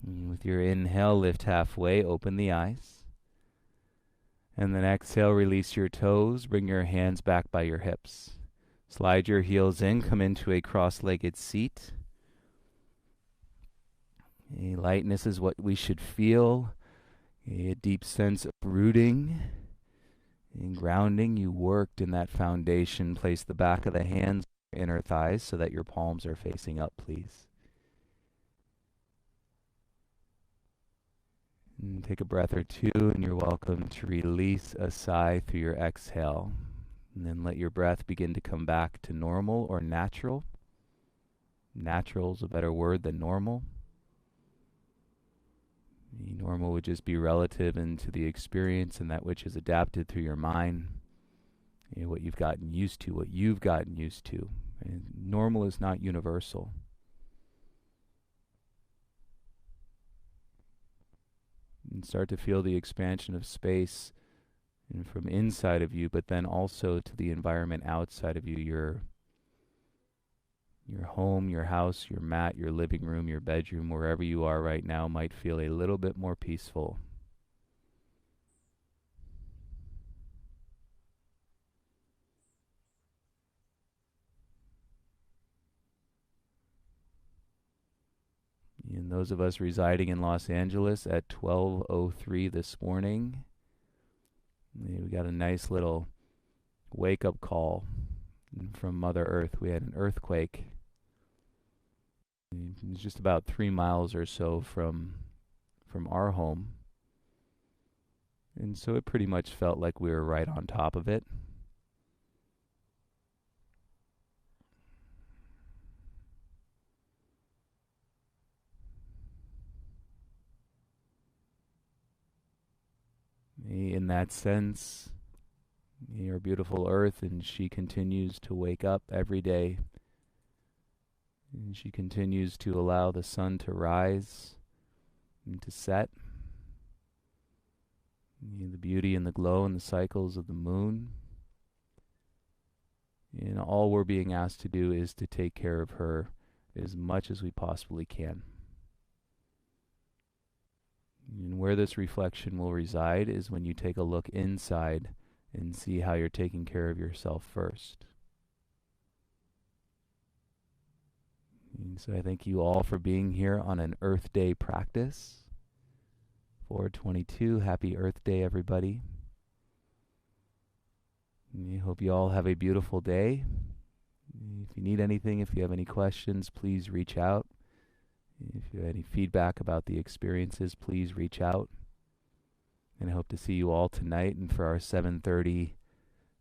And with your inhale, lift halfway, open the eyes. And then exhale, release your toes, bring your hands back by your hips. Slide your heels in, come into a cross-legged seat. A lightness is what we should feel. A deep sense of rooting and grounding. You worked in that foundation. Place the back of the hands on your inner thighs so that your palms are facing up, please. And take a breath or two, and you're welcome to release a sigh through your exhale. And then let your breath begin to come back to normal or natural. Natural is a better word than normal. Normal would just be relative into the experience and that which is adapted through your mind. What you've gotten used to, what you've gotten used to. And normal is not universal. And start to feel the expansion of space and from inside of you, but then also to the environment outside of you, your home, your house, your mat, your living room, your bedroom, wherever you are right now might feel a little bit more peaceful. And those of us residing in Los Angeles at 12:03 this morning, we got a nice little wake-up call from Mother Earth. We had an earthquake. It was just about 3 miles or so from our home. And so it pretty much felt like we were right on top of it. In that sense, your beautiful Earth, and she continues to wake up every day. And she continues to allow the sun to rise. and to set. The beauty and the glow and the cycles of the moon. And all we're being asked to do is to take care of her as much as we possibly can. And where this reflection will reside is when you take a look inside and see how you're taking care of yourself first. And so I thank you all for being here on an Earth Day practice. 4/22, happy Earth Day, everybody. I hope you all have a beautiful day. If you need anything, if you have any questions, please reach out. If you have any feedback about the experiences, please reach out. And I hope to see you all tonight and for our 7:30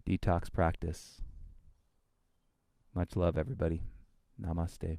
detox practice. Much love, everybody. Namaste.